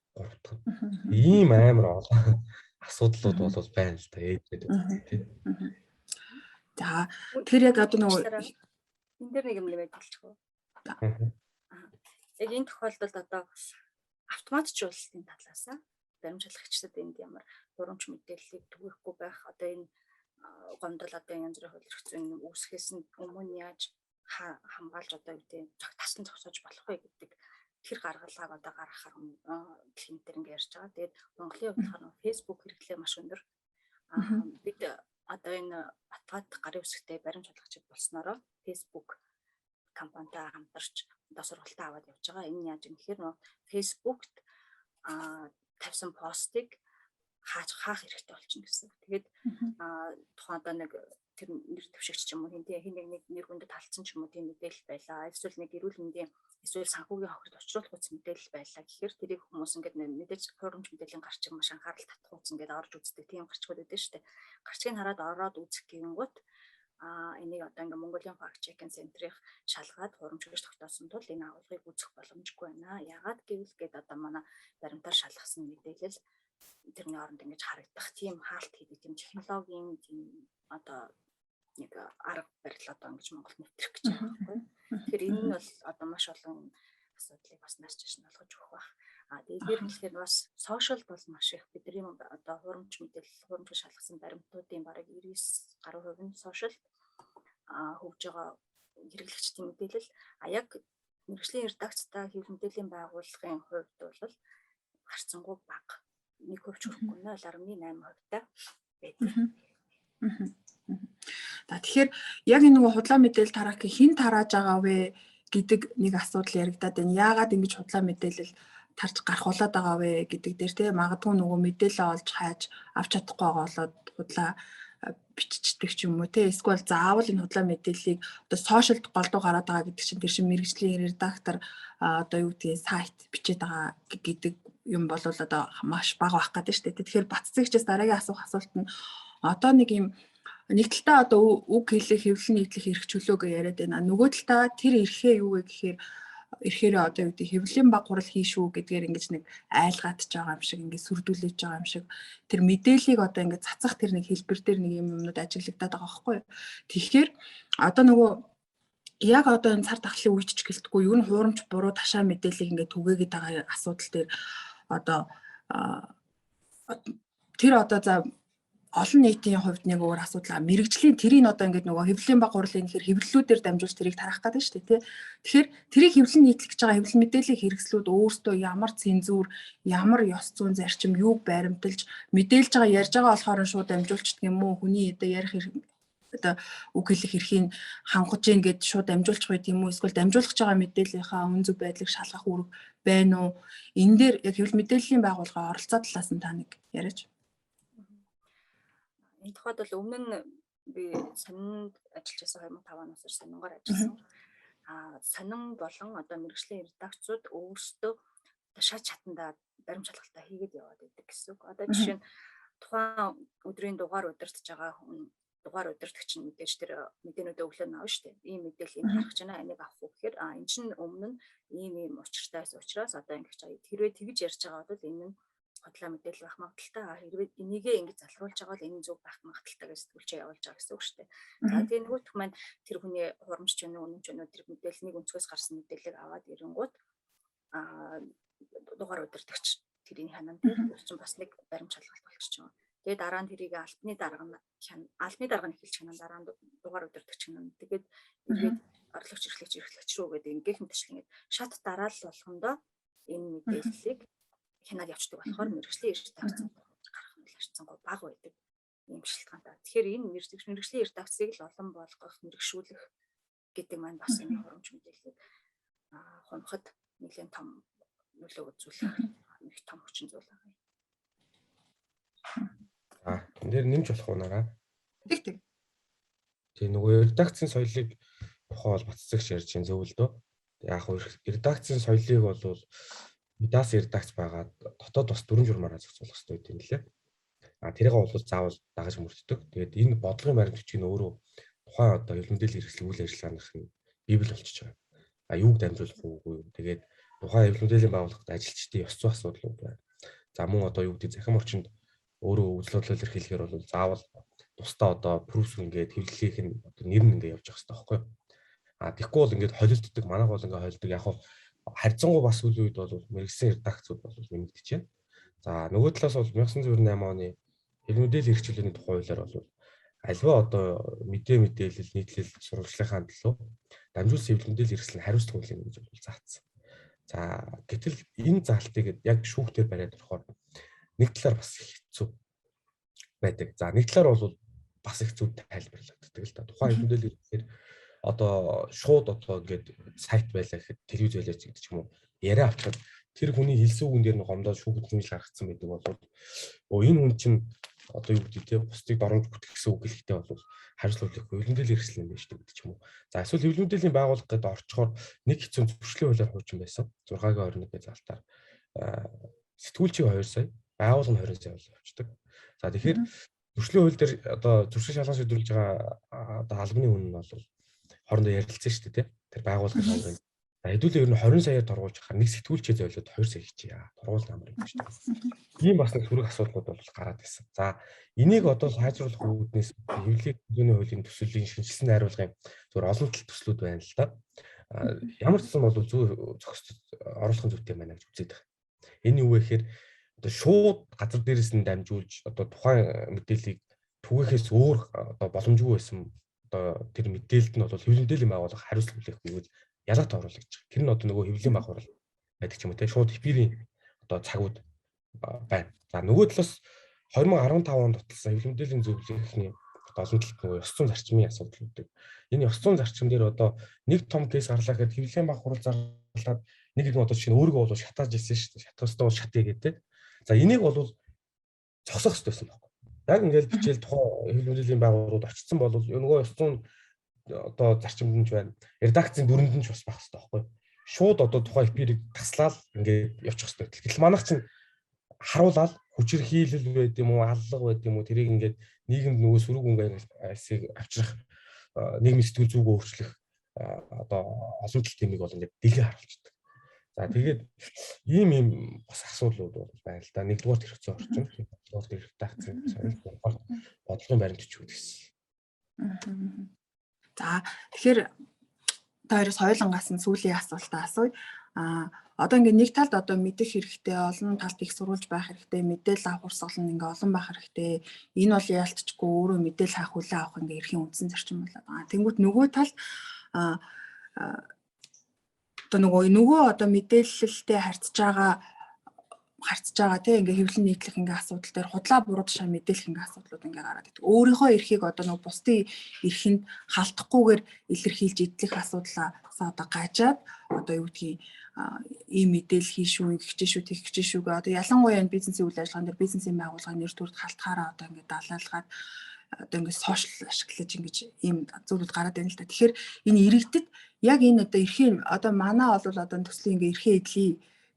Speaker 3: Ийм амар олон асуудлууд бол байна л та ээжээд тийм.
Speaker 1: За тэр яг одоо нөгөө
Speaker 2: энэ дээр нэг юм нэмээд хэлчихв. Яг энэ тохиолдолд одоо автоматжуулалтын талаас баримтчилгагчдад энд ямар буруумч мэдээллийг түгээхгүй байх одоо энэ гомдол одоо янз бүрийн хууль эрх зүйн үүсгэхээс нь өмнө яаж хамгаалж одоо юу гэдэг тасн зогсоож болох вэ гэдэг тэр гаргалгааг одоо гаргахаар дэлхийн дээр ингэ ярьж байгаа. Тэгээд Монголын хувьд болохоор Facebook хэрэглээ маш өндөр. Бид одоо энэ Батбат гарын үсгтэй баримтчилгагчид болсноороо Facebook компанитай хамтарч одоо сургалтаа аваад явж байгаа. Энэ яаж юм гэхээр нөө Facebook-т тавьсан постыг хаах хэрэгтэй болчихно гэсэн. Тэгээд тухайн одоо нэг тэр нэр төвшигч ч юм уу хин нэг нэр хүндэд талцсан ч юм уу тийм мэдээлэл байлаа. Эсвэл нэг эрүүл мэндийн эсвэл санхүүгийн хохирд очруулах мэдээлэл байлаа гэхээр тэрийг хүмүүс ингээд мэдээж хуримч мэдээллийн гарчиг маш анхаарал татах үс ингээд орж үздэг тийм гарчгууд байдаг шүү дээ. Гарчгийг хараад ороод үзэх гингүүт энийг одоо ингээд Mongolia Fact Checking Center-ийн шалгаад хуримчилж тогтоосон тул энэ агуулгыг үзэх боломжгүй байна. Яагаад гэвэл одоо манай баримтаар шалгасан мэдээлэл тэрний оронд ингэж харагдах тийм хаалт хийдэг тийм технологийн тийм одоо нэг арга барил одоо ингэж Монголд нэвтрэх гэж байгаа байхгүй. Тэгэхээр энэ нь бол одоо маш олон асуудлыг бас нааш чиш нь олгож өгөх байх. Тэгээд хэлэхээр бас сошиалд бол маш их бидний одоо хуримч мэдээлэл хуримч шалгасан баримтуудын бараг 99% нь сошиалд хөгж байгаа хэрэглэгчдийн мэдээлэл яг мэргэжлийн редакцтай хэвлэл мэдээллийн байгууллагын хувьд бол гарцсангүй бага. 1% хүрэхгүй 0.8% та байдаг.
Speaker 1: Тэгэхээр яг энэ нөгөө худлаа мэдээлэл тараах хэн тарааж байгаа вэ гэдэг нэг асуудал яригадаад байна. Яагаад ингэж худлаа мэдээлэл тарж гарах болоод байгаа вэ гэдэг дээр те магадгүй нөгөө мэдээлэл олж хайж авч чадахгүй байгаа болоод худлаа биччихдэг ч юм уу те эсвэл заавал энэ худлаа мэдээллийг одоо сошиалд голдуу гараад байгаа гэдэг чинь тэр чинь мэргэжлийн редактор одоо юу гэдгийг сайт бичээд байгаа гэдэг юм бол одоо маш бага байх гэдэг шүү дээ. Тэгэхээр баццэгчээс дараагийн асуух асуулт нь одоо нэг юм нэг талдаа одоо үг хэлэх, хэвлэл нийтлэх эрх чөлөө гэж яриад байна. Нөгөө талдаа тэр эрхээ юу вэ гэхээр эрхээрээ одоо юу гэдэг хэвлэлийн баг хурал хийшүү гэдгээр ингэж нэг айлгаадж байгаа юм шиг ингэ сүрдүүлж байгаа юм шиг тэр мэдээллийг одоо ингэ цацах тэр нэг хэлбэр дээр нэг юм юмнууд ажиглагдаад байгаа байхгүй юу. Тэгэхээр одоо нөгөө яг одоо энэ цар тахлын үеч ч гэлтгүй юу н хуурамч буруу ташаа мэдээллийг ингэ түгээгээд байгаа асуудал дээр одоо тэр одоо за олон нийтийн хувьд нэг өөр асуудал мэрэгжлийн тэрийг одоо ингээд нөгөө хэвлэлийн баг хурлын ихэр хэвлэлүүдээр дамжуулж тэрийг тарах гэдэг шүү дээ тий. Тэгэхээр тэрийг хэвлэл нийтлэх гэж байгаа хэвлэл мэдээллийн хэрэгслүүд өөрсдөө ямар цензур, ямар ёс зүйн зарчим юуг баримталж мэдээлж байгаа ярьж байгаа болохоор шууд дамжуулчихдаг юм уу? Хүний одоо ярих одоо үг хэлэх эрхийг хангаж гин гэд шууд дамжуулчих байт юм уу? Эсвэл дамжуулах гэж байгаа мэдээллийнхаа үн зөв байдлыг шалгах үүрэг байна уу? Энэ дээр яг хэвлэл мэдээллийн байгууллага оролцоо талаас нь та нэг яриач.
Speaker 2: Энэ тухайд бол өмнө нь би сонинд ажиллаж байсан 2005 оноос сонингаар ажилласан. Сонин болон одоо мэргэжлийн редакцууд өөрсдөө шат чатанда баримтчилгаалтаа хийгээд яваад байдаг гэсэн үг. Одоо жишээ нь тухайн өдрийн дугаар удирдах байгаа хүн дугаар удирдагч нь мэдээж тэр мэдээнүүдээ өглөө навна шүү дээ. Ийм мэдээлэл энэ харах чана энийг авах уу гэхээр энэ чинь өмнө нь ийм учиртайс учраас одоо ингэж хэрвээ тэгж ярьж байгаа бол энэ нь хотлоо мэдээлэл байх магадaltaй хэрвээ энийгээ ингэж залруулж байгаа бол энэ зөв байх магадaltaй гэж сэтгүүлчээ явуулж байгаа гэсэн үг шүү дээ. За тэгээ нөгөөх маань тэр хүний хурамч ч өнөө үнэн ч өнөө тэр мэдээллийг өнцгөөс гарсан мэдээллийг аваад ирэнгүүт дугаар удирдагч тэрийн хянан дээр чинь бас нэг баримт шалгалт болчих юм. Тэгээ дараа нь тэрийг албаны дарга нь эхэлж хянан дараа нь дугаар удирдагч хянан тэгээд ингээд орлогч эрхлэгч рүү гэдэг ингээхэн төчлөн ингээд шат дараалал болгондоо энэ мэдээллийг хянаад явцдаг болохоор мэргэжлийн редакцид гарах нь харьцангуй бага байдаг юм шалтгаантай. Тэгэхээр энэ мэргэжлийн редакцийг л олон болгох, мэргэшүүлэх гэдэг маань бас энэ хурамч мэдээллийг хунахад нэлээд том нөлөө үзүүлэх нэг том хүчин зүйл байна.
Speaker 3: Тэн дээр нэмж болох унаараа.
Speaker 1: Тэг.
Speaker 3: Тэгээ нөгөө редакцийн соёлыг тухай бол баццагч ярьж байгаа зөв л дөө. Яг хөө редакцийн соёлыг бол удаас редакц байгаад дотоод бас дүрм журмаараа зохицуулах хэрэгтэй юм лээ. Тэрийг бол заавал дагаж мөрддөг. Тэгээд энэ бодлогын баримт бичиг нь өөрөө тухайн одоо хэлмэдэл хэрэгсэл үйл ажиллагааных нь библ болчихж байгаа. Юуг дамжуулах уугүй. Тэгээд тухайн хэлмэдэлийн байгууллагад ажилчдын ёс зүйн асуудал байна. За мөн одоо юу гэдэг захим орчинд өөрөө үзэл бодлол илэрхийлэхээр бол заавал тусдаа одоо proof ингээд хэвлэлийнх нь одоо нэр нь ингээд явж байгаа хэрэгтэй байхгүй. Тэгэхгүй бол ингээд холилддог манайх бол ингээд холилдог яг харьцангуй бас үйл үед бол мэргэжлийн редакцууд бол нэмэгдэж байна. За нөгөө талаас бол 1998 оны хэлмэдээл эрх чөлөөний тухай хуулиар бол альва одоо мэдээлэл нийтлэл сурвалжлахын төлөө дамжуулсан хэлмэдээл хэрэгсэл нь хариуцлага хуулийн гэж бол заасан. За гэтэл энэ заалтыг яг шүүхтээр бариад орохоор нэг талаар бас хэцүү байдаг. За нэг талаар бол бас их зүг тайлбарлагддаг л да. Тухайн хэлмэдээл хэрэгсэлээр одоо шууд одоо ингээд сайт байлаа гэхэд телевиз байлаа гэдэг ч юм уу яриа авчихад тэр хүний хэлсэн үгэн дээр нь гомдоод шүүхэд нэмж гаргацсан байдаг бол энэ хүн чинь одоо юу гэдэг те бусдыг доромж бүтгэх гэсэн үг хэлэхдээ бол хариуцлагагүй хэлмэдээл хэрэгсэл юм байна шүү гэдэг ч юм уу. За эсвэл хэлмэдээлийн байгууллага гэдээ орчхоор нэг хэцүү зөрчлийн хуулиар хуучин байсан 6-21 залтаар сэтгүүлчийн 2 сая байгууллага нь 20 сая явуулдаг. За тэгэхээр зөрчлийн хууль дээр одоо зөрчил шалган шийдвэрлэж байгаа одоо албаны үн нь бол хоорондоо ярилцсан шүү дээ тэр байгууллагын хамрын. Хэдүүлээ ер нь 20 саяар торгуулж хахаар нэг сэтгүүлчээ зөөлөд 2 сая хийчихье. Торгуул намар юм шүү дээ. Ийм бас нэг сөрөг асуудлууд бол гараад ирсэн. За энийг одоо сайжруулах үүднээс хэвлэлийн хуулийн хуулийн төсөлийн шинжилсэн найруулгын зөвхөн олон тал төслүүд байна л да. Ямар ч юм бол зөв зохистой оруулахын зүйтэй байна гэж үзээд байна. Энэ юу вэ гэхээр одоо шууд газар дээрээс нь дамжуулж одоо тухайн мэдээллийг түгээхээс өөр одоо боломжгүй байсан одоо тэр мэдээлэлд нь бол хэвлэмжлэлийн байгууллага хариуцлага хүлээх үйл ялгат оруулах гэж. Тэр нь одоо нөгөө хэвлэлийн баг хурал байдаг ч юм уу те шууд эпирийн одоо цагууд байна. За нөгөө талаас 2015 онд баталсан хэвлэмжлэлийн зөвлөлийн олон талт нөгөө ёс зүйн зарчмын асуудал үүдэг. Энэ ёс зүйн зарчим дээр одоо нэг том кейс гарлаа гэхэд хэвлэлийн баг хурал зарлаад нэг хэдэн одоо чинь өөрийгөө бол шатааж ирсэн шүү дээ. Шатаастай бол шатъя гэдэг. За энийг бол зогсоох хэрэгтэй байсан байхгүй. Яг ингээд бичээл тухайн хэвлэмжлэлийн байгууллагууд очсон бол нөгөө ёс зүйн одоо зарчимд нь ч байна. Редакцийн дүрэнд нь ч бас байх хэрэгтэй байхгүй. Шууд одоо тухайн эпирийг таслаад ингээд явчих хэрэгтэй. Гэтэл манайх чинь харуулаад хүчирхийлэл байд юм уу, аллага байд юм уу, тэрийг ингээд нийгэмд нөгөө сөрөг өнгөсийг авчрах, нийгмийн сэтгэл зүгөө өөрчлөх одоо олон тал тэмийг бол ингээд дэлгэр харуулчихдаг. За тэгээд ийм бас асуудлууд бол байна л да. Нэгдүгээр хэрэгцээ орчин, хоёрдугаар эрх таацсан соёл, гуравдугаар бодлогын баримтчүүд гэсэн.
Speaker 1: За тэгэхээр та хоёроос хоёулангаас нь сүүлийн асуултаа асууя. Одоо ингээд нэг талд одоо мэдэх хэрэгтэй, олон талд их сурвалж байх хэрэгтэй, мэдээлэл авах урсгал нь ингээд олон байх хэрэгтэй. Энэ бол яалтчгүй өөрөө мэдээлэл авах хүлээн авах ингээд эрхийн үндсэн зарчим болоод байгаа. Тэнгүүт нөгөө талд одоо нөгөө одоо мэдээлэлтэй харьцаж байгаа тийм ингээ хэвлэн нийтлэх ингээ асуудал дээр худлаа буруу тушаа мэдээлэх ингээ асуудлууд ингээ гараад идэг. Өөрийнхөө эрхийг одоо нөгөө бусдын эрхэнд халтахгүйгээр илэрхийлж идэх асуудлаа одоо гажаад одоо юу гэдгийг ийм мэдээлэл хийшүү, ихчээ шүү, тэгчээ шүүгээ одоо ялангуяа энэ бизнесийн үйл ажиллагаан дээр бизнесийн байгууллагын нэр төрд халтахаараа одоо ингээ далаалгаад одоо ингээ сошиал ашиглаж ингэж ийм зүйлүүд гараад байна л да. Тэгэхээр энэ иргэдэд яг энэ одоо эрхийн одоо манай бол одоо төслийн ингээ эрхийн эдлий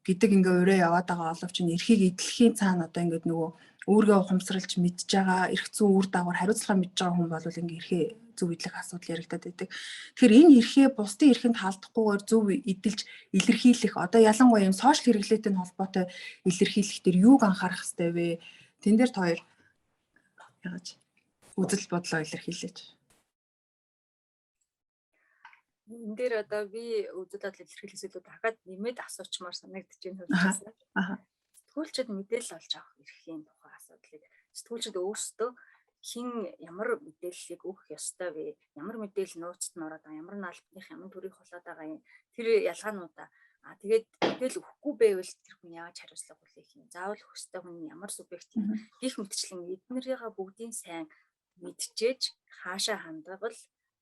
Speaker 1: гэдэг ингээ өрөө яваад байгаа оловч энэ эрхийг эдлэхийн цаана одоо ингээ нөгөө өөргөө ухамсарлаж мэдж байгаа эрх зүйн үр дагавар хариуцлага мэдж байгаа хүн бол ингээ эрхээ зөв эдлэх асуудал яригдаад байдаг. Тэгэхээр энэ эрхээ бусдын эрхэнд халдахгүйгээр зөв эдэлж илэрхийлэх одоо ялангуяа юм сошиал хэрэглээтэй холбоотой илэрхийлэх дээр юуг анхаарах хэрэгтэй вэ? Тэн дээр хоёр яагаад үзэл бодлоо илэрхийлээч.
Speaker 2: Энэ дээр одоо би үзэл бодлоо илэрхийлэхээс дахиад нэмээд асуучмаар санагдаж байна хөлтөөс. Сэтгүүлчид мэдээлэл олж авах эрхийн тухай асуудлыг сэтгүүлчид өөрсдөө хин ямар мэдээллийг өгөх ёстой вэ? Ямар мэдээлэл нууцт нь ороод байгаа, ямар наалбных, ямар төрийг хулаад байгаа юм. Тэр ялгаануудаа тэгээд мэдээлэл өгөхгүй байвал тэр хүн яаж хариуцлага хүлээх юм? Заавал өстэй хүн ямар субъект юм? Гэх мэтчлэн эднэрийнхээ бүгдийн сайн мэдчихэж хаашаа хандвал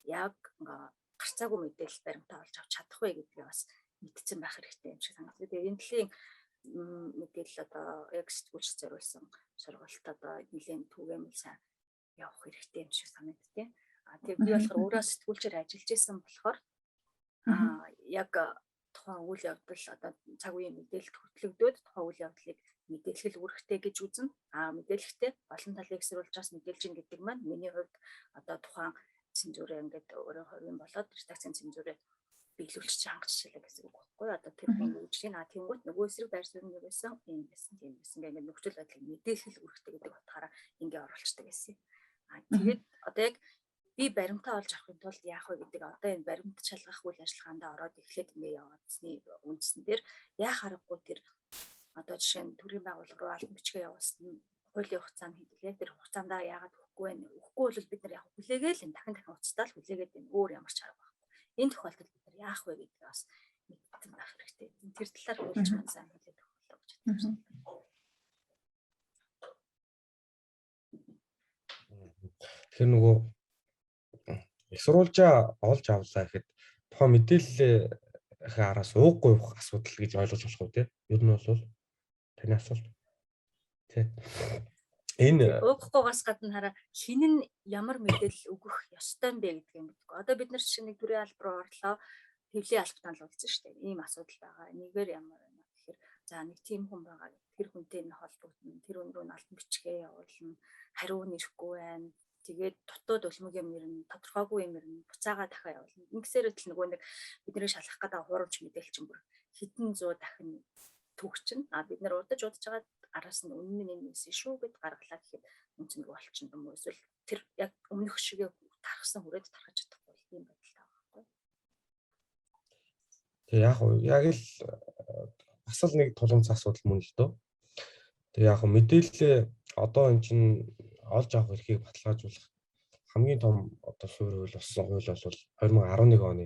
Speaker 2: яг гарцаагүй мэдээлэл баримтаа олж авч чадах вэ гэдгийг бас мэдсэн байх хэрэгтэй юм шиг санагдав. Тэгээ энэ талын мэдээлэл одоо яг сэтгүүлч зориулсан сургалт одоо нэлийн түгээмэл сайн явах хэрэгтэй юм шиг санагдтыг. Тэгээ би болохоор өөрөө сэтгүүлчээр ажиллаж исэн болохоор яг тухайн үйл явдал одоо цаг үеийн мэдээлэлд хөтлөгдөөд тухайн үйл явдлыг мэдээлэл үүрэгтэй гэж үзнэ. Мэдээлэлтэй олон талыг сэрүүлжээс мэдээлж ин гэдэг маань миний хувьд одоо тухайн цензураа ингээд өөрөө хувийн болоод редакцийн цензураа биелүүлчих хангах жишээлээ гэсэн үг байхгүй. Одоо тэр хүн үүжлийн тэнгуут нөгөө эсрэг байр суурь нь байсан юм байсан тийм байсан. Ингээд нөхцөл байдлыг мэдээлэл үүрэгтэй гэдэг утгаараа ингээд оруулцдаг гэсэн. Тэгээд одоо яг би баримтаа олж авахын тулд яах вэ гэдэг одоо энэ баримт шалгах үйл ажиллагаанд ороод эхлээд ингээд яваадсны үндсэн дээр яах аргагүй тэр одоо жишээ нь төрийн байгууллага руу албан бичгээ явуулсан хуулийн хугацаанд хэвлээ тэр хугацаанд яагаад өгөхгүй вэ? Өгөхгүй бол бид нар яг хүлээгээл энэ дахин уцтаал хүлээгээд энэ өөр ямар ч арга байхгүй. Энэ тохиолдолд бид нар яах вэ гэдгийг бас мэдсэн байх хэрэгтэй. Тэр талаар хуулж маань сайн хэлээд өгөх болов гэж бодсон.
Speaker 3: Тэгэхээр нөгөө их сурвалжаа олж авлаа гэхэд тухайн мэдээллийн араас ууггүй явах асуудал гэж ойлгож болох уу те? Ер нь бол таны асуулт. Тэ. Энэ
Speaker 2: ууггүйгаас гадна хараа хин нь ямар мэдээлэл өгөх ёстой юм бэ гэдгийг мэдгүй. Одоо бид нар чинь нэг төрлийн албар руу орлоо, хэвлийн албатан л болсон шүү дээ. Ийм асуудал байгаа. Нэгээр ямар байна гэхээр за нэг тийм хүн байгаа. Тэр хүнтэй нь холбогдно. Тэр хүн рүү нь албан бичгээ явуулна. Хариу нэрэхгүй байна. Тэгээд дотоод улмгийн нэр нь тодорхойгүй юм нэр нь буцаага дахиад явуулна. Ингэсээр л нөгөө нэг бидний шалгах гэдэг хуурамч мэдээлэл чинь бүр хэдэн зуун дахин төгчин. Бид нар удаж байгаа араас нь үнэн нь энэсэн шүү гэд гаргалаа гэхэд үнцнийг болчихно юм уу? Эсвэл тэр яг өмнөх шигээ тархсан хүрээд тархаж чадахгүй юм байдалтай байгаа байхгүй.
Speaker 3: Тэг яг л бас л нэг тулгымц асуудал мөн л дөө. Тэг яг мэдээлэл одоо эн чинь олж авах эрхийг баталгаажуулах хамгийн том одоо суурь хууль болсон хууль бол 2011 оны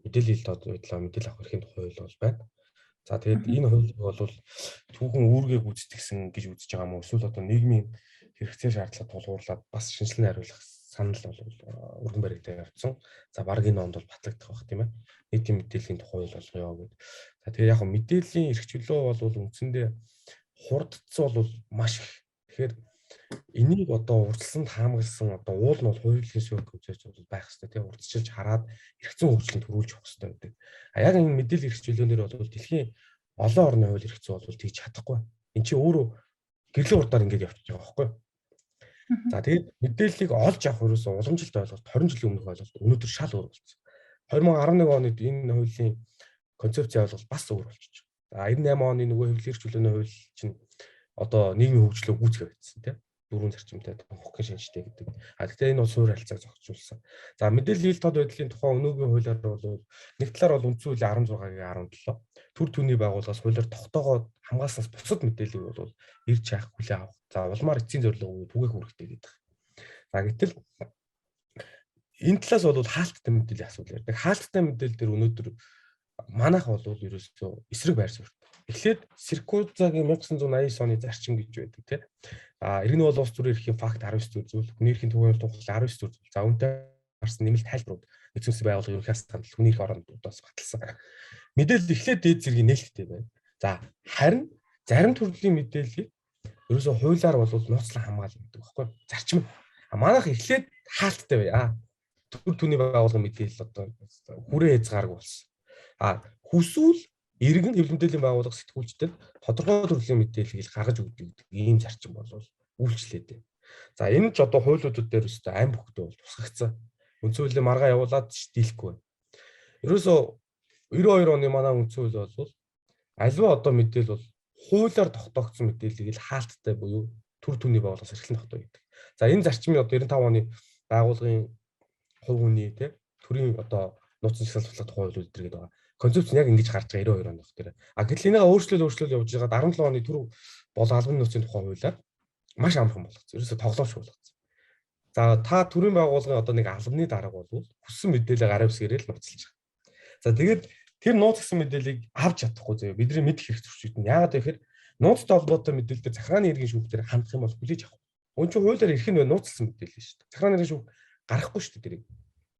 Speaker 3: мэдээлэл мэдээлэл авах эрхийн тухай хууль бол байна. За тэгээд энэ хуулийг бол түүхэн үүргээ гүйцэтгсэн гэж үзэж байгаа юм уу? Эсвэл одоо нийгмийн хэрэгцээ шаардлага тулгуурлаад бас шинжилгээ хариулах санал бол өргөн баригдаа явцсан. За баг энэ онд бол батлагдах байх тийм ээ. Нийтийн мэдээллийн тухай хууль болгоё гэдэг. За тэгээд яг мэдээллийн эрх чөлөө бол үндсэндээ хурдцсан бол маш их. Тэгэхээр энийг одоо урдсанд хаамгалсан одоо уул нь бол хуулийн суурь үзэж байх хэрэгтэй тийм урдчилж хараад эрх зүйн хөгжлөнд төрүүлж явах хэрэгтэй гэдэг. Яг энэ мэдээлэл эрх чөлөөнөр бол дэлхийн олон орны хууль эрх зүй бол тэгж чадахгүй. Эн чинь өөрөө гэрлийн урдаар ингэж явчихж байгаа байхгүй юу? За тэгээд мэдээллийг олж авах ерөөсөө уламжилт ойлголт 20 жилийн өмнөх ойлголт өнөөдөр шал өөр болсон. 2011 онд энэ хуулийн концепц ойлголт бас өөр болчихж байгаа. За 98 оны нөгөө хэвлэл эрхчлөөний хууль чинь одоо нийгмийн хөгжлөө гүйцэтгэх гэсэн тийм дөрвөн зарчимтай хөнгөн шинжтэй гэдэг. Гэхдээ энэ бол суурь харилцааг зохицуулсан. За мэдээллийн хил тод байдлын тухай өнөөгийн хуулиар бол нэг талаар бол үндсэн хуулийн 16-гийн 17 төр түүний байгууллагаас хуулиар тогтоогоод хамгаалснаас бусад мэдээллийг бол ирж хаах хүлээн авах. За улмаар эцсийн зорилго түгээх үүрэгтэй гэдэг. За гэтэл энэ талаас бол хаалттай мэдээллийн асуудал ярьдаг. Хаалттай мэдээлэл дээр өнөөдөр манайх бол ерөөсөө эсрэг байр суурь. Эхлээд Сиркузагийн 1989 оны зарчим гэж байдаг тийм. Иргэн бол улс төрийн эрхийн факт 19 төр зүйл, хүний эрхийн төвийн тухай 19 төр зүйл. За үүнтэй харсан нэмэлт тайлбарууд нэгдсэн улсын байгууллага ерөнхийдөө хандл хүний эрх орондуудаас баталсан. Мэдээлэл эхлээд дээд зэргийн нээлттэй байна. За харин зарим төрлийн мэдээллийг ерөөсөө хуулиар бол нууцлан хамгаална гэдэг багхгүй. Зарчим. Манайх эхлээд хаалттай бай. Төр түүний байгууллага мэдээлэл одоо хүрээ хязгааргүй болсон. Хүсвэл иргэн хэвлэл мэдээллийн байгууллага сэтгүүлчдэд тодорхой төрлийн мэдээллийг гаргаж өгдөг гэдэг ийм зарчим бол үйлчлээд байна. За энэ ч одоо хуулиудууд дээр өстой айн бүхтэй бол тусгагдсан. Үндсэн хуулийн маргаа явуулаад дийлэхгүй байна. Ерөөсөө 92 оны манай үндсэн хууль бол аливаа одоо мэдээлэл бол хуулиар тогтоогдсон мэдээллийг л хаалттай буюу төр түүний байгууллагаас эрхлэн тогтоо гэдэг. За энэ зарчмын одоо 95 оны байгууллагын хувь хүний төрийн одоо нууцын жагсаалт баталгааны тухай хуулиуд гэдэг байгаа. Концепц нь яг ингэж гарч байгаа 92 онд багтэр. Гэтэл энэгээ өөрчлөл явж байгаа 17 оны төр бол албан нууцын тухай хуулиар маш амархан болгоцсон. Ерөөсө тоглоомч болгоцсон. За та төрийн байгууллагын одоо нэг албаны дарга бол хүссэн мэдээлэл гараа үсгээрээ л нууцлж байгаа. За тэгээд тэр нууц гэсэн мэдээллийг авч чадахгүй зөө. Бидний мэдэх хэрэг зөрчилд нь яагаад гэхээр нууцтай холбоотой мэдээлэлд захиргааны иргэн шүүхтэр хандах юм бол хүлээж авах. Өн чинь хуулиар ирэх нь нууцлсан мэдээлэл шүү дээ. Захиргааны иргэн шүүх гарахгүй шүү дээ тэрийг.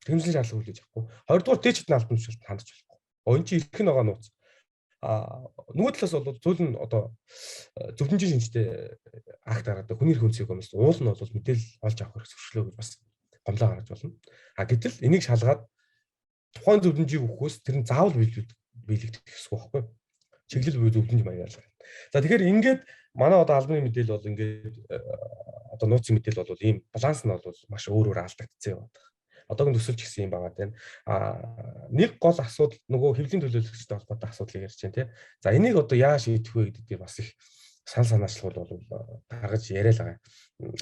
Speaker 3: Тэмцлийн шаардлага хүлээж авахгүй. Хоёрдугаар дээд чидний албан тушаалд хандаж болохгүй. Өн чинь ирэх нь байгаа нууц. Нөгөө талаас бол зүйл нь одоо зөвлөмжийн шинжтэй акт гаргадаг хүний эрх үнцийг хүмүүс уул нь бол мэдээлэл олж авах хэрэг зөрчлөө гэж бас гомлоо гаргаж болно. Гэтэл энийг шалгаад тухайн зөвлөмжийг өгөхөөс тэр нь заавал биелэгдэх хэрэгсгүй байхгүй. Чиглэл буюу зөвлөмж маягаар. За тэгэхээр ингээд манай одоо албаны мэдээлэл бол ингээд одоо нууцын мэдээлэл бол ийм баланс нь бол маш өөр алдагдсан юм байна. Одоогийн төсөлч гэсэн юм байгаа тийм. Нэг гол асуудал нөгөө хэвлэлийн төлөөлөгчтэй холбоотой асуудлыг ярьж байна тийм. За энийг одоо яаж шийдэх вэ гэдэг дээр бас их санаачлал бол гаргаж яриа л байгаа.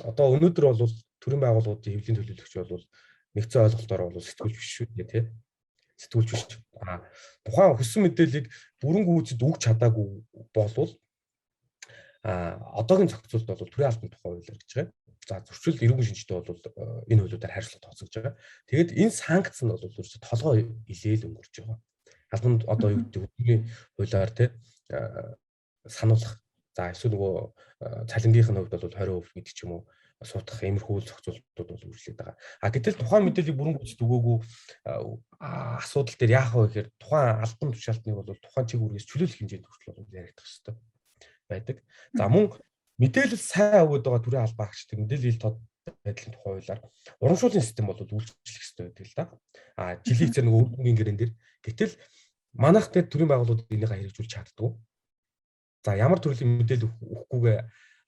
Speaker 3: Одоо өнөөдөр бол төрийн байгууллагуудын хэвлэлийн төлөөлөгч бол нэгцэн ойлголтоор бол сэтгүүлч биш шүү дээ тийм. Сэтгүүлч биш. Тухайн хүссэн мэдээллийг бүрэн гүйцэд өгч чадаагүй болвол одоогийн зохицуулт бол төрийн албаны тухай хуулиар гэж байгаа. За зөрчил эрүүгийн шинжтэй бол энэ хуулиудаар харьцуулт тооцогдож байгаа. Тэгээд энэ санкц нь бол ерөөсө толгой илээл өнгөрч байгаа. Албан одоо юу гэдэг үеийн хуулиар тий сануулах. За эсвэл нөгөө цалингийнх нь хувьд бол 20% гэдэг ч юм уу суутгах иймэрхүү зохицуултууд бол үргэлжлээд байгаа. Гэтэл тухайн мэдээллийг бүрэн гүйцэд өгөөгүй асуудал дээр яах вэ гэхээр тухайн албан тушаалтныг бол тухайн чиг үүргээс чөлөөлөх хэмжээнд хүртэл бол яригдах хэрэгтэй байдаг. За мөн мэдээлэл сайн өгöd байгаа төрийн албан агчдыг мэдээлэл хил тод байдлын тухай хуулиар урамшууллын систем бол үйлчлэх хэрэгтэй байдаг л да. Жилийн цар нөгөө үр дүнгийн гэрэн дээр гэтэл манайх дээр төрийн байгууллагууд энийг хэрэгжүүлж чаддгүй. За ямар төрлийн мэдээлэл өгөхгүйгээ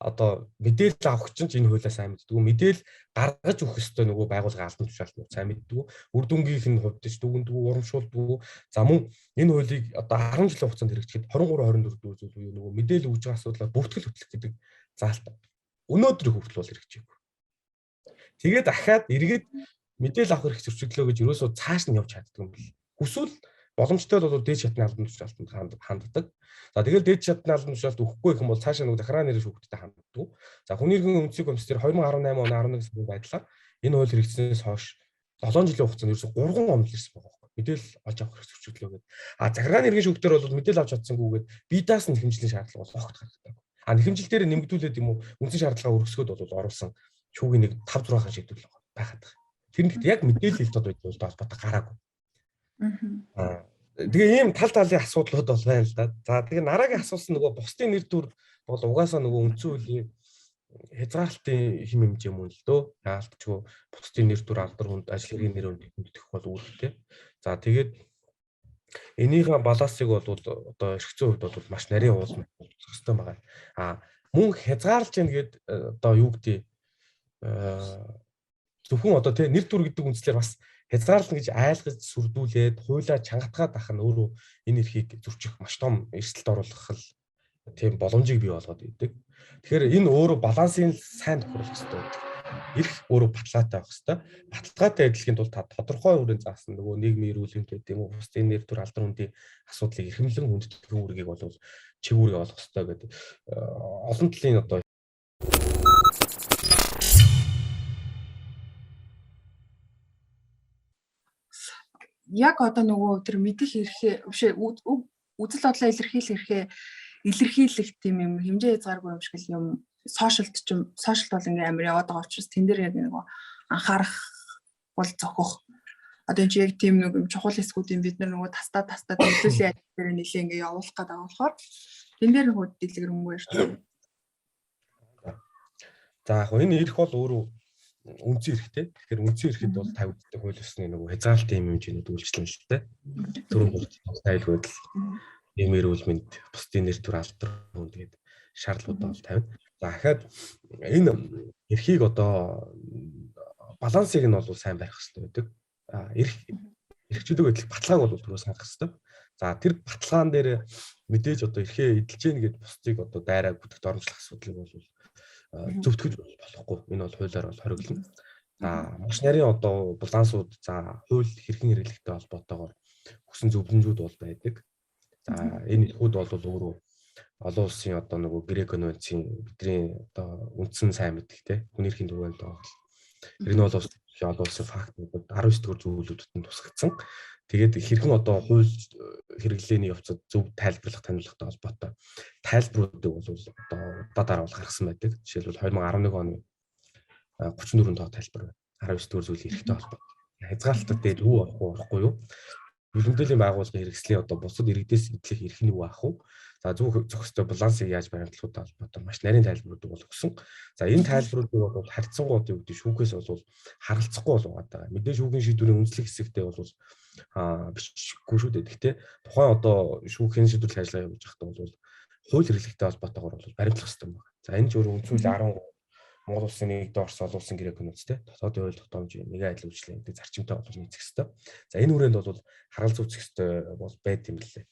Speaker 3: одоо мэдээлэл авах чинь энэ хуулиас сайн мэддэг. Мэдээлэл гаргаж өгөх ёстой нөгөө байгууллагын албан тушаалт сайн мэддэг. Үр дүнгийнх нь хувьд ч дүгндэг, урамшуулдаг. За мөн энэ хуулийг одоо 10 жилийн хугацаанд хэрэгжихэд 23-24 дэх зүйл буюу нөгөө мэдээлэл өгж байгаа асуудлаар бүртгэл хөтлөх гэдэг заалт өнөөдрийн хүртэл бол хэрэгжээгүй. Тэгээд дахиад эргээд мэдээлэл авах хэрэг зөрчиглөө гэж ерөөсөө цааш нь явж чаддаг юм бэл. Хүсвэл боломжтой бол дээд шатны албан тушаалтанд ханддаг. За тэгэл дээд шатны албан тушаалт өгөхгүй гэх юм бол цаашаа нөгөө захиргааны нэрийн шүүхттэй ханддаг. За хүний эрхийн үндэсний комиссээр 2018 оны 11 сарын байдлаар энэ хууль хэрэгжснээс хойш 7 жилийн хугацаанд ерөөсө 3 онол ирсэн байгаа байхгүй. Мэдээлэл олж авах хэрэг зөрчиглөө гэдэг. Захиргааны нэрийн шүүхтэр бол мэдээлэл авч чадсангүйгээд бидаас нь нэхэмжлийн шаардлага бол огт гаргадаг. Нэхэмжил дээр нэмэгдүүлээд юм уу үндсэн шаардлагаа өргөсгөөд бол оруулсан шүүгийн нэг 5-6 хаан шийдвэр байгаад байгаа. Тэр нь яг мэдээлэл хил тод байдал холбоотой гараагүй. Тэгээ ийм тал талын асуудлууд бол байна л да. За тэгээ нарагийн асуусан нөгөө бусдын нэр төр бол угаасаа нөгөө үндсэн хуулийн хязгаарлалтын хэм хэмжээ юм л дөө. Яалтчгүй бусдын нэр төр алдар хүнд ажил хэргийн нэр хүндэх бол үүдтэй. За тэгээд энийхэн балансыг бол одоо эрх зүйн хувьд бол маш нарийн уулзсан хэвээр байгаа. Мөн хязгаарлаж яах гээд одоо юу гэдэг зөвхөн одоо тий нэр төр гэдэг үндслээр бас хязгаарлална гэж айлгаж сүрдүүлээд хуйлаа чангатгаад ах нь өөрөө энэ эрхийг зөрчих маш том эрсдэлд оруулах тийм боломжийг бий болгоод идэг. Тэгэхээр энэ өөрөө балансын сайн тохируулах хэрэгтэй. Эрх өөрөө баталгаатай байх хэрэгтэй. Баталгаатай адилхийн тулд та тодорхой хүрээнд заасан нөгөө нийгмийн эрүүл мэнд гэдэг юм уу, бусдын нэр төр алдар хүндийн асуудлыг эрхэмлэн хүндэтгэх үүргийг бол чигүүрээ олох хэрэгтэй гэдэг олон талын одоо
Speaker 1: яг одоо нөгөө тэр мэдих эрхээ биш үзэл бодлоо илэрхийлэх тийм юм хэмжээ хязгааргүй юм шиг л юм сошиалд бол ингээм амар яваад байгаа учраас тэн дээр яг нөгөө анхаарах бол зохих. Одоо энэ яг тийм нэг юм чухал хэсгүүдийн бид нар нөгөө тастаа төлөвлөлийн ажил дээр нэлээ ингээ явуулах гэдэг байгаа болохоор тэн дээр нөгөө дэлгэрэнгүй ярьж байна.
Speaker 3: За яг энэ эрх бол өөрөө үндсэн эрхтэй. Тэгэхээр үндсэн эрхэд бол тавигддаг хууль ёсны нөгөө хязгаарлалтын хэмжээнүүд үйлчлэн шүү дээ. Түрүүн тайлбарлал ийм эрүүл мэнд бусдын нэр төр алдар хүнд гэдэг шаардлагуудаа бол тавина. За дахиад энэ эрхийг одоо балансыг нь бол сайн барих хэрэгтэй байдаг. Эрхчлөлөг байдлыг баталгааг бол түрүү сангах хэрэгтэй. За тэр баталгаан дээр мэдээж одоо эрхээ эдэлж гин гэд бусдыг одоо дайраа бүтэхт оромжлох асуудлыг бол зөвтгөж болохгүй. Энэ бол хуулиар бол хориглоно. За маш нарийн одоо балансууд за хууль хэрхэн хэрэглэхтэй холбоотойгоор өгсөн зөвлөмжүүд бол байдаг. За энэ эрхүүд бол өөрөө олон улсын одоо нөгөө Грек конвенцийн бидний одоо үндсэн сайн мэддэг те хүний эрхийн түвшинд байгаа. Тэр нь бол олон улсын фактууд 19 дэх зөвлөлтөд нь тусгагдсан. Тэгээд хэрхэн одоо хууль хэрэглээний явцад зөв тайлбарлах таниулахтай холбоотой тайлбаруудыг бол одоо удаадараа бол гаргасан байдаг. Жишээлбэл 2011 оны 34 дахь тайлбар 19 дэх зүйлийн эрхтэй холбоотой. Хязгаарлалтад дээр юу орохгүй юу? Бүлэмдээлийн байгууллагын хэрэгслийн одоо бусад иргэдээс эдлэх эрх нь юу ах вэ? За зохистой балансыг яаж баримтлахтай холбоотой маш нарийн тайлбарууд бол өгсөн. За энэ тайлбаруудыг бол харьцангуй юу гэдэг шүүхээс бол харилцахгүй бол байгаа. Мэдээж шүүхийн шийдвэрийн үнэлэх хэсэгтээ бол бичихгүй шүү дээ. Гэхдээ тухайн одоо шүүхийн шийдвэрлэх ажиллагаа явуулж байхдаа бол хууль хэрэглэхтэй холбоотойгоор бол баримтлах хэрэгтэй байна. За энэ ч өөр үндсүүл 13 Монгол улсын нэгдүгээр Орос олон улсын гэрээ конвенцтэй дотоодын хууль тогтоомжийн нэгэн адил үйлчлэн гэдэг зарчимтай бол нийцэх хэрэгтэй. За энэ хүрээнд бол харгалзуу үзэх хэрэгтэй бол байд юм лээ.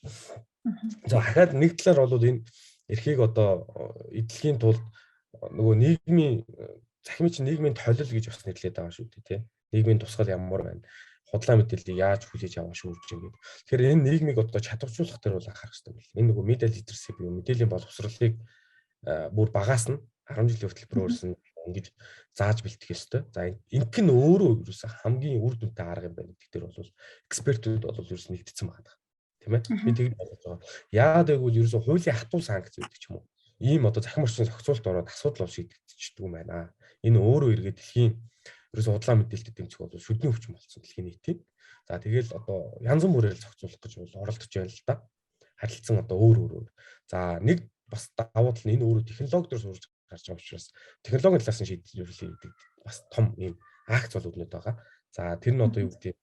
Speaker 3: За дахиад нэг талаар бол энэ эрхийг одоо эдлэхийн тулд нөгөө нийгмийн захимын чинь нийгмийн толил гэж бас нэрлэдэг байгаа шүү дээ тий. Нийгмийн тусгал ямар байна? Худлаа мэдээллийг яаж хүлээж авах шүүрж ингээд. Тэгэхээр энэ нийгмийг одоо чадваржуулах дээр бол анхаарах хэрэгтэй байна. Энэ нөгөө media literacy буюу мэдээллийн боловсролыг бүр багаас нь 10 жилийн хүртэл проорсон ингэж зааж бэлтгэх ёстой. За инх нь өөрөө ерөөсө хамгийн үр дүнтэй арга юм байна гэдэг дээр бол экспертүүд бол ерөөсө нэгдсэн байгаа. Тийм ээ. Би тэгж бодож байгаа. Яагаад гэвэл ерөөсө хуулийн хатуу санкц гэдэг ч юм уу. Ийм одоо захим орчин зохицуулалт ороод асуудал бол шийдэгдчихдэг юм байна. Энэ өөрөө эргээд дэлхийн ерөөсө худлаа мэдээлэлтэй тэмцэх бол шүдний өвчин болсон дэлхийн нийтийн. За тэгэл одоо янз бүрээр зохицуулах гэж бол оролдож байна л да. Харилцан одоо өөр. За нэг бас давуу тал нь энэ өөрөө технологи дээр сурж гарч байгаа учраас технологийн талаас нь шийдвэрлэе гэдэг бас том ийм акц бол өгнөд байгаа. За тэр нь одоо юу гэдэг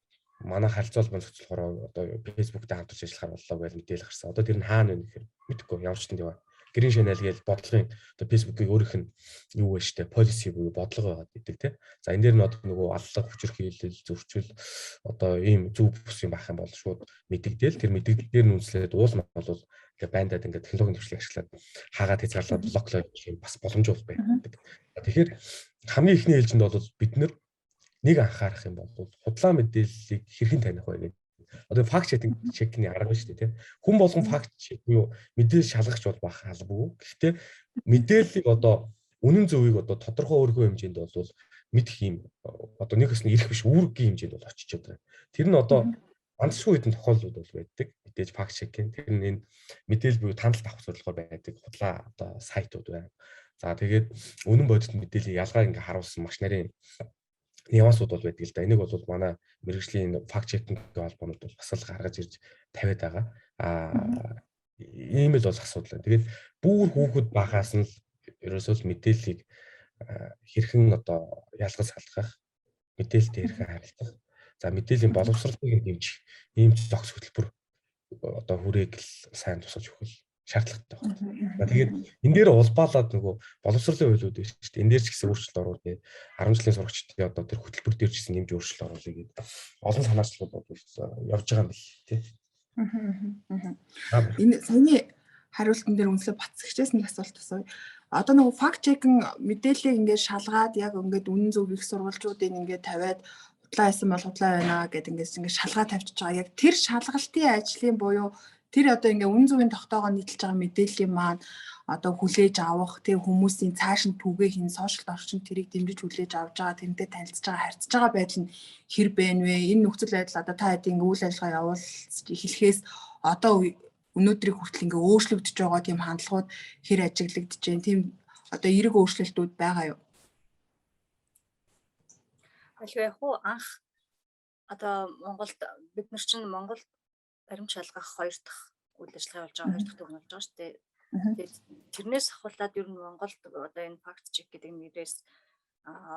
Speaker 3: манай харилцаа холбооны зохицуулахаар одоо Facebook-тэй хамтарч ажиллахаар боллоо гэж мэдээлэл гарсан. Одоо тэр нь хаана вэ гэхээр мэдэхгүй ямар ч юм яваа. Green Channel гэж бодлогын одоо Facebook-ийг өөрийнх нь юу вэ штэ policy буюу бодлого байгаад идэг те. За энэ дээр нь одоо нөгөө аллах хүчирхийлэл зөрчил одоо ийм зөв бус юм байх юм бол шууд мэдэгдээл тэр мэдэгдэл дээр нь үнслээд уулна бол ингээ байндаад ингээ технологийн төвшлийг ашиглаад хаагаад хязгаарлаад блоклоо гэх юм бас боломж бол байдаг. Тэгэхээр хамгийн ихний ээлжинд бол бид нэг анхаарах юм бол худлаа мэдээллийг хэрхэн таних вэ гэдэг. Одоо факт чекний арга шүү дээ тийм. Хүн болгон факт чек буюу мэдээлэл шалгагч бол бах албагүй. Гэхдээ мэдээллийг одоо үнэн зөвийг одоо тодорхой өөргөө хэмжээнд бол мэдэх юм одоо нэгээс нь ирэх биш үүргийн хэмжээнд бол очиж байгаа. Тэр нь одоо андшгүй хэдэн тохиолдлууд бол байдаг. Мэдээж факт чекийн тэр нь энэ мэдээлэл буюу таналт авах зорилгоор байдаг худлаа одоо сайтууд байна. За тэгээд үнэн бодит мэдээллийн ялгааг ингээ харуулсан маш нарийн нюансууд бол байдаг л да. Энийг бол манай мэргэжлийн факт чекинг холбоонууд бол бас л гаргаж ирж тавиад байгаа. Ийм л бол асуудал. Тэгээд бүр хүүхэд багаас нь ерөөсөө мэдээллийг хэрхэн одоо ялгаж салгах, мэдээлэлтэй хэрхэн харилцах. За мэдээллийн боловсролыг дэмжих ийм зохис хөтөлбөр одоо хүрээг л сайн тусгаж өгөх шаардлагатай байна. Тэгээд энэ дээр улбаалаад нөгөө боловсролын хуулиуд биш шүү дээ. Энэ дээр ч гэсэн өөрчлөлт оруулъя. 10 жилийн сурагчдын одоо тэр хөтөлбөр дээр ч гэсэн нэмж өөрчлөлт оруулъя гэдэг олон санаачлалууд бол явж байгаа юм биш тий.
Speaker 1: Энэ саяны хариултан дээр үнслээ бацгчээс нэг асуулт асууя. Одоо нөгөө факт чекинг мэдээллийг ингээд шалгаад яг ингээд үнэн зөв их сурвалжуудыг ингээд тавиад худлаа хийсэн бол худлаа байна гэдэг ингээд шалгаа тавьчихж байгаа. Яг тэр шалгалтын ажлын буюу тэр одоо ингээд үнэн зөвийн тогтоогоо нийтэлж байгаа мэдээллийн маань одоо хүлээж авах тэг хүмүүсийн цааш нь түгээ хийн сошиал орчинд тэрийг дэмжиж хүлээж авч байгаа тэрнтэй танилцж байгаа харьцаж байгаа байдал нь хэр бэ нэ энэ нөхцөл байдал одоо та хэдийн үйл ажиллагаа явуулж эхлэхээс одоо өнөөдрийг хүртэл ингээ өөрчлөгдөж байгаа тийм хандлагууд хэр ажиглагдж байна тийм одоо эерэг өөрчлөлтүүд байгаа юу?
Speaker 2: Аль яг уу анх одоо Монголд бид нар чинь Монголд баримт шалгах 2 дахь үйл ажиллагаа болж байгаа 2 дахь төвн болж байгаа шүү дээ. Тэгээд тэрнээс ахуулаад ер нь Монголд одоо энэ факт чек гэдэг нэрээс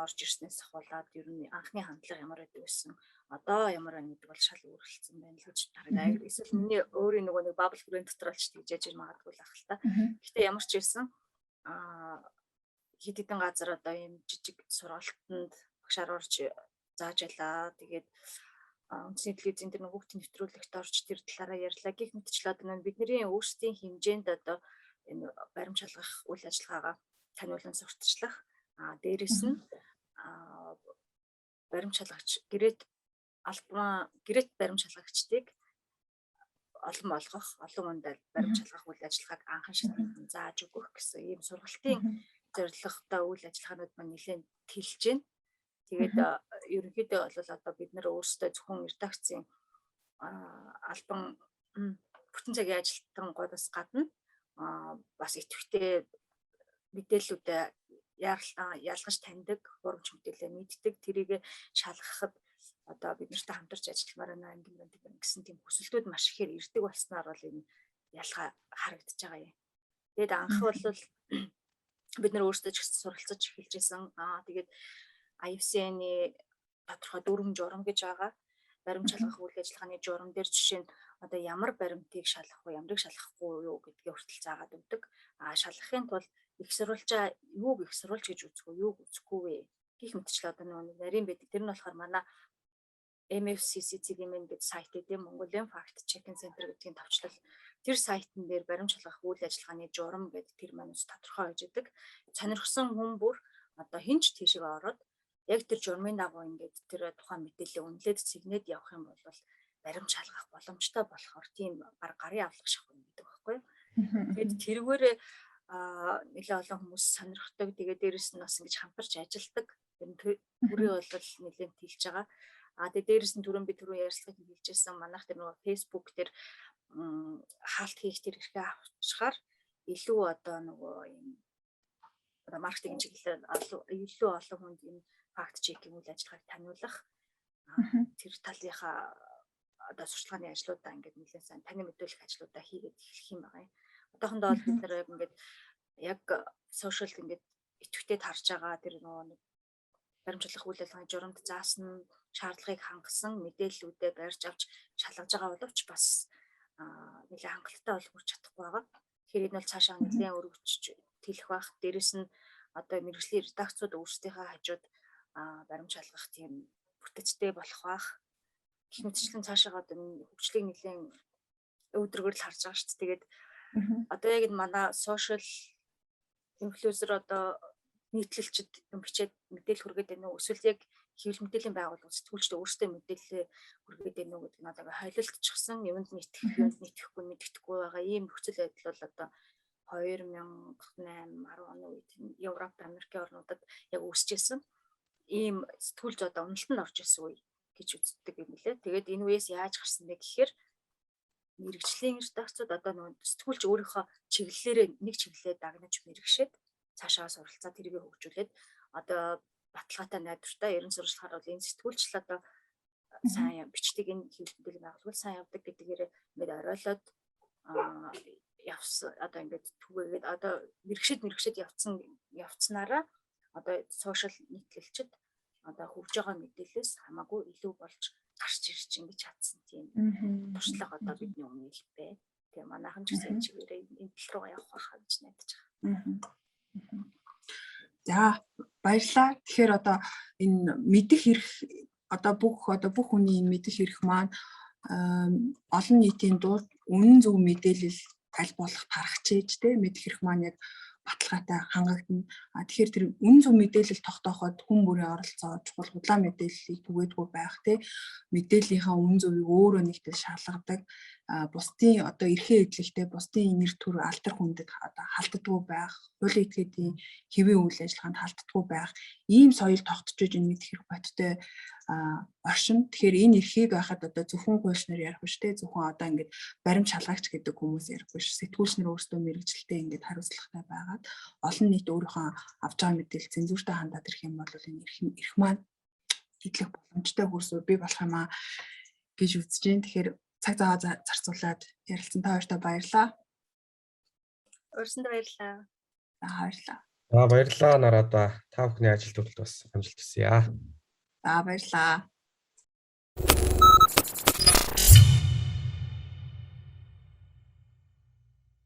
Speaker 2: орж ирснээс ахуулаад ер нь анхны хандлага ямар байдаг байсан. Одоо ямар байна гэдэг бол шал өөрчлөлтсөн байна л гэж харагдаа. Эсвэл миний өөрийн нөгөө нэг бабл хүрээний дотор олж тийж яж магадгүй л ах л та. Гэхдээ ямар ч байсан хэд хэдэн газар одоо ийм жижиг сургалтанд багшаар орж зааж ялаа. Тэгээд үндэсний телевизэн дээр нөгөөхдийн нэвтрүүлэгт орж тэр талаараа ярьлаа. Гэх мэтчлээ одоо бидний өөрсдийн хэмжээнд одоо энэ баримт шалгах үйл ажиллагаагаа таниулан сурталчлах. Дээрээс нь баримт шалгагч гэрээт баримт шалгагчдыг олон болгох, олон хүнд баримт шалгах үйл ажиллагааг анхан шатны зааж өгөх гэсэн ийм сургалтын зорилготой үйл ажиллагаанууд маань нэлээд тэлж байна. Тэгээд ерөнхийдөө бол одоо бид нар өөрсдөө зөвхөн редакцийн албан бүтэн цагийн ажилтнуудаас гадна бас идэвхтэй мэдээллүүдээ ялгаж таньдаг, урамч мэдээлэл мэддэг, тэрийг шалгахад одоо бид нартай хамтарч ажилламаар байна гэсэн тийм хүсэлтүүд маш ихээр ирдэг болсноор бол энэ ялгаа харагдаж байгаа юм. Тэгэд анх бол бид нар өөрсдөө ч гэсэн суралцаж эхэлж байсан. Тэгээд IFCN-ийн тодорхой дүрм журам гэж байгаа. Баримт шалгах үйл ажиллагааны журам дээр жишээ нь одоо ямар баримтыг шалгах вэ, ямарыг шалгахгүй юу гэдгээ хүртэл заагаад өгдөг. Шалгахын тулд их сурвалжаа юуг их сурвалж гэж үзэх үү, юуг үзэхгүй вэ гэх мэтчлээ одоо нэг нарийн байдаг. Тэр нь болохоор манай MFCCC-ийн гэдэг сайт дээр Mongolia Fact Checking Center гэдгийн товчлол тэр сайтн дээр баримт шалгах үйл ажиллагааны журам гэдэг тэр манус тодорхой байж байгаа. Сонирхсан хүн бүр одоо хинч тийшээ ороод яг тэр журмын дагуу ингээд тэр тухайн мэдээлэл үнэлээд цэгнээд явах юм бол баримт шалгах боломжтой болохоор тийм гарын авлага шахах юм гэдэг байхгүй юу. Тэгээд тэрүүгээр нэлээ олон хүмүүс сонирхдаг. Тэгээд дээрэс нь бас ингэж хамтарч ажилладаг. Бүрийн бол нэлээд тэлж байгаа. Тэгээд дээрэс нь түрүүн ярилцлагыг хийжсэн манайх тэр нөгөө Facebook дээр хаалт хийх тэр ихэ авчгаар илүү одоо нөгөө юм маркетинг чиглэлээр илүү олон хүнд энэ факт чекинг үйл ажиллагааг таниулах тэр талынхаа одоо сурчлагын ажлуудаа ингээд нэлээд сайн таны мэдүүлэх ажлуудаа хийгээд эхлэх юм байна. Одоохондоо бол бид нар ингээд яг сошиал ингээд идэвхтэй тарж байгаа тэр нөгөө баримт шалгах үйл ажиллагааны журамд заасан шаардлагыг хангасан мэдээллүүдээ барьж авч шалгаж байгаа боловч бас нэлээд хангалттай бол хүрч чадахгүй байгаа. Тэгэхээр энэ бол цаашаа нэлээд өргөжж тэлэх байх. Дээрэс нь одоо мэргэжлийн редакцууд өөрсдийнхөө хажууд баримт шалгах тийм бүтэцтэй болох байх. Гэх мэтчлэн цаашаа одоо хөгжлийг нэлээд өвдрөгөр л харж байгаа шүү дээ. Тэгээд одоо яг энэ манай сошиал инфлюенсер одоо нийтлэлчд юм бичээд мэдээлэл хүргээд байна уу? Эсвэл яг хэвлэл мэдээллийн байгууллагууд сэтгүүлчд өөрсдөө мэдээлэл хүргээд байна уу гэдэг нь одоо хойлолтчихсан юмд нийтгэхгүй мэддэхгүй байгаа. Ийм нөхцөл байдал бол одоо 2008 10 оны үед Европ, Америкийн орнуудад яг үүсчихсэн. Ийм сэтгүүлч одоо уналтанд орж ирсэн үе гэж үздэг юм лээ. Тэгээд энэ үеэс яаж гарсан бэ гэхээр мэргэжлийн редакцууд одоо нөгөө сэтгүүлч өөрийнхөө чиглэлээрээ нэг чиглэлээ дагнаж мэргэшээд цаашаа суралцаа тэрийг хөгжүүлээд одоо баталгаатай найдвартай ерөн сурвалжлагаар бол энэ сэтгүүлч л одоо сайн бичдэг энэ хэвлэл мэдээллийн байгууллагууд сайн явдаг гэдгээр ингээд оройлоод явсан одоо ингээд түгээгээд одоо мэргэшээд явцнараа одоо сошиал нийтлэлчд одоо хөгж байгаа мэдээлэлээс хамаагүй илүү болж гарч ирж ингэж чадсан тийм туршлага одоо бидний өмнө их байна. Тийм манайхан ч гэсэн энэ чигээрээ энэ тал руу явах байхаа гэж найдаж байгаа.
Speaker 1: За баярлалаа. Тэгэхээр одоо энэ мэдих эрх одоо бүх хүний энэ мэдих эрх маань олон нийтийн дунд үнэн зөв мэдээлэл аль болох тархаж те мэдих эрх маань яг баталгаатай хангагдана. Тэгэхээр тэр үнэн зөв мэдээлэл тогтооход хүн бүрийн оролцоо чухал худлаа мэдээллийг түгээдгүй байх те мэдээллийнхаа үнэн зөвийг өөрөө нэгтэл шалгадаг. Бусдын одоо эрхээ эдлэгтэй бусдын нэр төр алдар хүндэд одоо халддаггүй байх, хуулийн этгээдийн хэвийн үйл ажиллагаанд халддаггүй байх ийм соёл тогтчиж энэ мэдих эрх бодтой оршин. Тэгэхээр энэ эрхийг байхад одоо зөвхөн хуульчнаар ярих биш те зөвхөн одоо ингээд баримт шалгагч гэдэг хүмүүс ярих биш. Сэтгүүлчнэр өөрсдөө мэрэгжилтэй ингээд хариуцлагатай байгаад олон нийт өөрийнхөө авч байгаа мэдээлэл цензуртай хандаад ирэх юм бол энэ эрх маань хэдлэх боломжтой хөрсөөр бий болох юм аа гэж үзэж байна. Тэгэхээр цаг зав зарцуулаад ярилцсан та хоёртаа баярлалаа.
Speaker 2: Өөрсөндөө баярлалаа.
Speaker 1: Баярлалаа.
Speaker 3: Баярлалаа Нарада. Та бүхний ажил төлөвт бас амжилт хүсье.
Speaker 1: За баярлалаа.